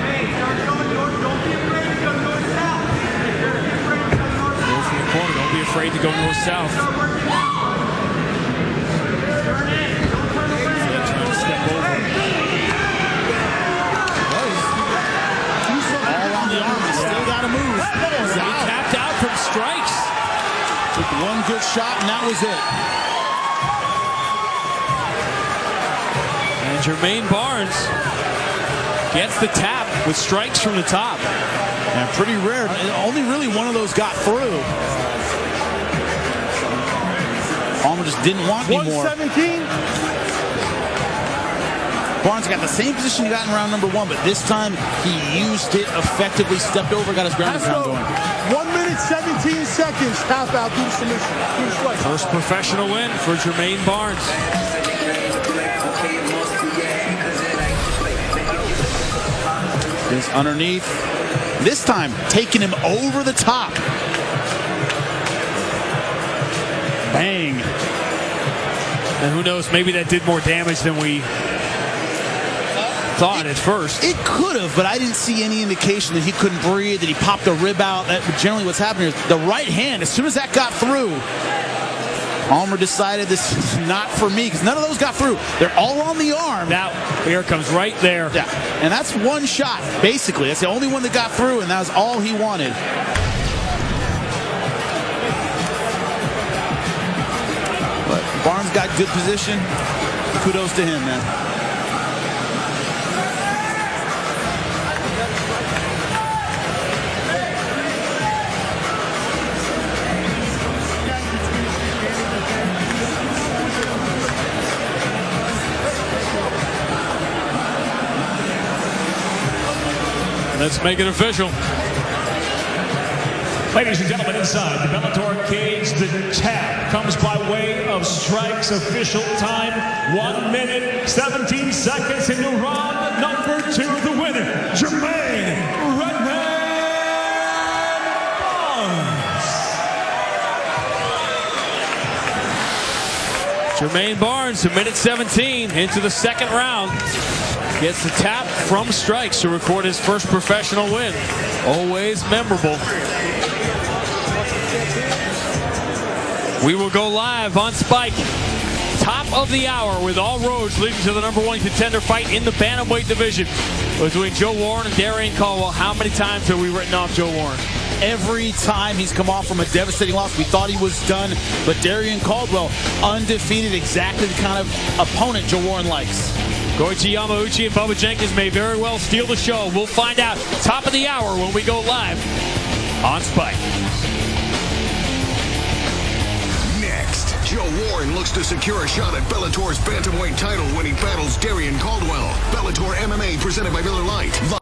[SPEAKER 1] from the corner. Don't be afraid to go north-south. Trying to step over.
[SPEAKER 2] All on the arm. He's still got to move.
[SPEAKER 1] He tapped out from strikes.
[SPEAKER 2] Took one good shot, and that was it.
[SPEAKER 1] Jermaine Barnes gets the tap with strikes from the top.
[SPEAKER 2] Yeah, pretty rare. Only really one of those got through. Palmer just didn't want any more.
[SPEAKER 5] 117.
[SPEAKER 2] Barnes got the same position he got in round number one, but this time he used it effectively, stepped over, got his ground and pound going.
[SPEAKER 5] 1 minute, 17 seconds. Tap out, do the submission.
[SPEAKER 1] First professional win for Jermaine Barnes.
[SPEAKER 2] Is underneath. This time, taking him over the top. Bang.
[SPEAKER 1] And who knows, maybe that did more damage than we thought at first.
[SPEAKER 2] It could have, but I didn't see any indication that he couldn't breathe, that he popped a rib out. That generally what's happening is the right hand, as soon as that got through, Palmer decided this is not for me, because none of those got through. They're all on the arm.
[SPEAKER 1] Now, here it comes right there.
[SPEAKER 2] Yeah, and that's one shot, basically. That's the only one that got through, and that was all he wanted. But Barnes got good position. Kudos to him, man.
[SPEAKER 1] Let's make it official.
[SPEAKER 3] Ladies and gentlemen, inside the Bellator cage, the tap comes by way of strikes. Official time, 1 minute, 17 seconds into round number 2. The winner, Jermaine Barnes.
[SPEAKER 1] Jermaine Barnes, 1 minute 17 into the second round. Gets the tap from strikes to record his first professional win. Always memorable. We will go live on Spike. Top of the hour with all roads leading to the #1 contender fight in the bantamweight division between Joe Warren and Darian Caldwell. How many times have we written off Joe Warren?
[SPEAKER 2] Every time he's come off from a devastating loss, we thought he was done. But Darian Caldwell, undefeated, exactly the kind of opponent Joe Warren likes.
[SPEAKER 1] Goichi Yamauchi and Bubba Jenkins may very well steal the show. We'll find out top of the hour when we go live on Spike.
[SPEAKER 11] Next, Joe Warren looks to secure a shot at Bellator's bantamweight title when he battles Darian Caldwell. Bellator MMA presented by Miller Lite.